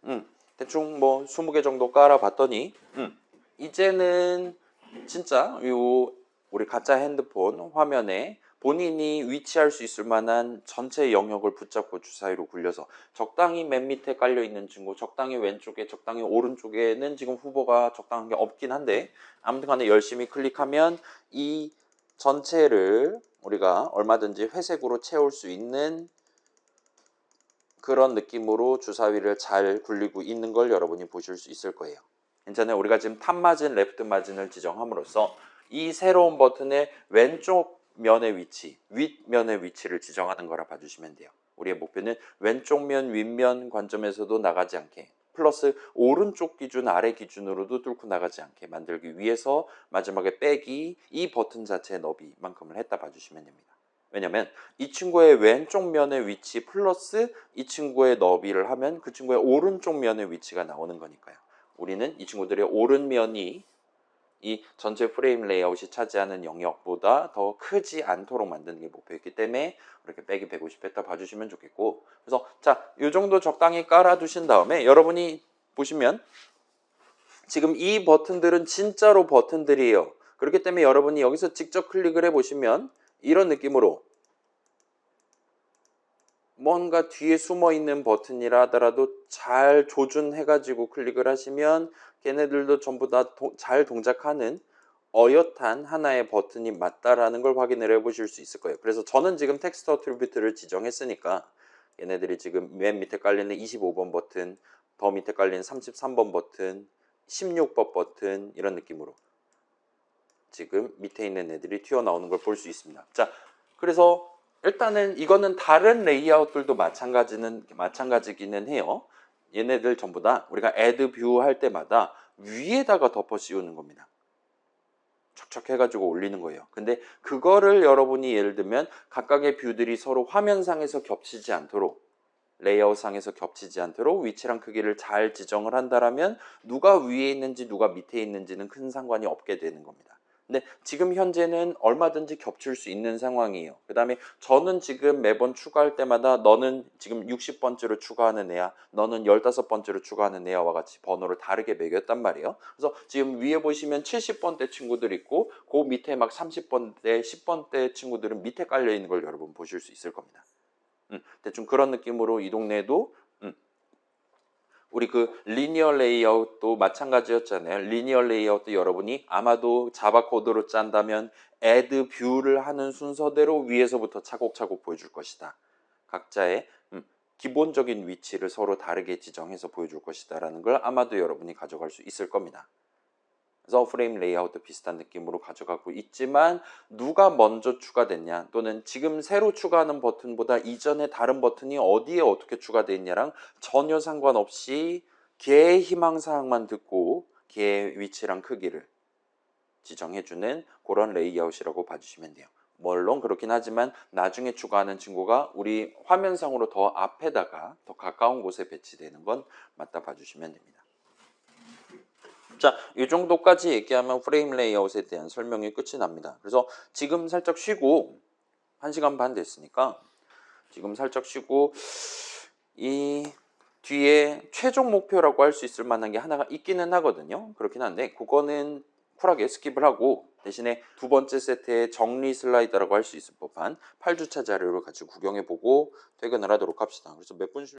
대충 뭐 20개 정도 깔아봤더니 이제는 진짜 요 우리 가짜 핸드폰 화면에 본인이 위치할 수 있을 만한 전체 영역을 붙잡고 주사위로 굴려서 적당히 맨 밑에 깔려 있는 친구, 적당히 왼쪽에, 적당히 오른쪽에는 지금 후보가 적당한 게 없긴 한데 아무튼 간에 열심히 클릭하면 이 전체를 우리가 얼마든지 회색으로 채울 수 있는 그런 느낌으로 주사위를 잘 굴리고 있는 걸 여러분이 보실 수 있을 거예요. 괜찮아요. 우리가 지금 탑 마진, 레프트 마진을 지정함으로써 이 새로운 버튼의 왼쪽 면의 위치, 윗면의 위치를 지정하는 거라 봐주시면 돼요. 우리의 목표는 왼쪽 면, 윗면 관점에서도 나가지 않게 플러스 오른쪽 기준, 아래 기준으로도 뚫고 나가지 않게 만들기 위해서 마지막에 빼기 이 버튼 자체의 너비만큼을 했다 봐주시면 됩니다. 왜냐면 이 친구의 왼쪽 면의 위치 플러스 이 친구의 너비를 하면 그 친구의 오른쪽 면의 위치가 나오는 거니까요. 우리는 이 친구들의 오른면이 이 전체 프레임 레이아웃이 차지하는 영역보다 더 크지 않도록 만드는 게 목표였기 때문에 이렇게 빼기 150 했다 봐주시면 좋겠고, 그래서 자, 이 정도 적당히 깔아두신 다음에 여러분이 보시면 지금 이 버튼들은 진짜로 버튼들이에요. 그렇기 때문에 여러분이 여기서 직접 클릭을 해보시면 이런 느낌으로 뭔가 뒤에 숨어 있는 버튼이라 하더라도 잘 조준해가지고 클릭을 하시면 걔네들도 전부 다 잘 동작하는 어엿한 하나의 버튼이 맞다라는 걸 확인을 해보실 수 있을 거예요. 그래서 저는 지금 텍스트 어트리뷰트를 지정했으니까 얘네들이 지금 맨 밑에 깔리는 25번 버튼, 더 밑에 깔리는 33번 버튼, 16번 버튼 이런 느낌으로 지금 밑에 있는 애들이 튀어나오는 걸 볼 수 있습니다. 자, 그래서 일단은 이거는 다른 레이아웃들도 마찬가지기는 해요. 얘네들 전부 다 우리가 애드 뷰 할 때마다 위에다가 덮어 씌우는 겁니다. 척척 해가지고 올리는 거예요. 근데 그거를 여러분이 예를 들면 각각의 뷰들이 서로 화면상에서 겹치지 않도록 레이아웃상에서 겹치지 않도록 위치랑 크기를 잘 지정을 한다라면 누가 위에 있는지 누가 밑에 있는지는 큰 상관이 없게 되는 겁니다. 근데 지금 현재는 얼마든지 겹칠 수 있는 상황이에요. 그 다음에 저는 지금 매번 추가할 때마다 너는 지금 60번째로 추가하는 애야, 너는 15번째로 추가하는 애야와 같이 번호를 다르게 매겼단 말이에요. 그래서 지금 위에 보시면 70번대 친구들 있고 그 밑에 막 30번대, 10번대 친구들은 밑에 깔려 있는 걸 여러분 보실 수 있을 겁니다. 대충 그런 느낌으로 이 동네에도 우리 그 리니어 레이아웃도 마찬가지였잖아요. 리니어 레이아웃도 여러분이 아마도 자바 코드로 짠다면 add 뷰를 하는 순서대로 위에서부터 차곡차곡 보여줄 것이다. 각자의 기본적인 위치를 서로 다르게 지정해서 보여줄 것이다 라는 걸 아마도 여러분이 가져갈 수 있을 겁니다. 그래서 프레임 레이아웃도 비슷한 느낌으로 가져가고 있지만 누가 먼저 추가됐냐 또는 지금 새로 추가하는 버튼보다 이전에 다른 버튼이 어디에 어떻게 추가되어 있냐랑 전혀 상관없이 걔의 희망사항만 듣고 걔의 위치랑 크기를 지정해주는 그런 레이아웃이라고 봐주시면 돼요. 물론 그렇긴 하지만 나중에 추가하는 친구가 우리 화면상으로 더 앞에다가 더 가까운 곳에 배치되는 건 맞다 봐주시면 됩니다. 자, 이 정도까지 얘기하면 프레임 레이아웃에 대한 설명이 끝이 납니다. 그래서 지금 살짝 쉬고 1시간 반 됐으니까 지금 살짝 쉬고 이 뒤에 최종 목표라고 할 수 있을 만한 게 하나가 있기는 하거든요. 그렇긴 한데 그거는 쿨하게 스킵을 하고 대신에 두 번째 세트의 정리 슬라이드라고 할 수 있을 법한 8주차 자료를 같이 구경해보고 퇴근을 하도록 합시다. 그래서 몇 분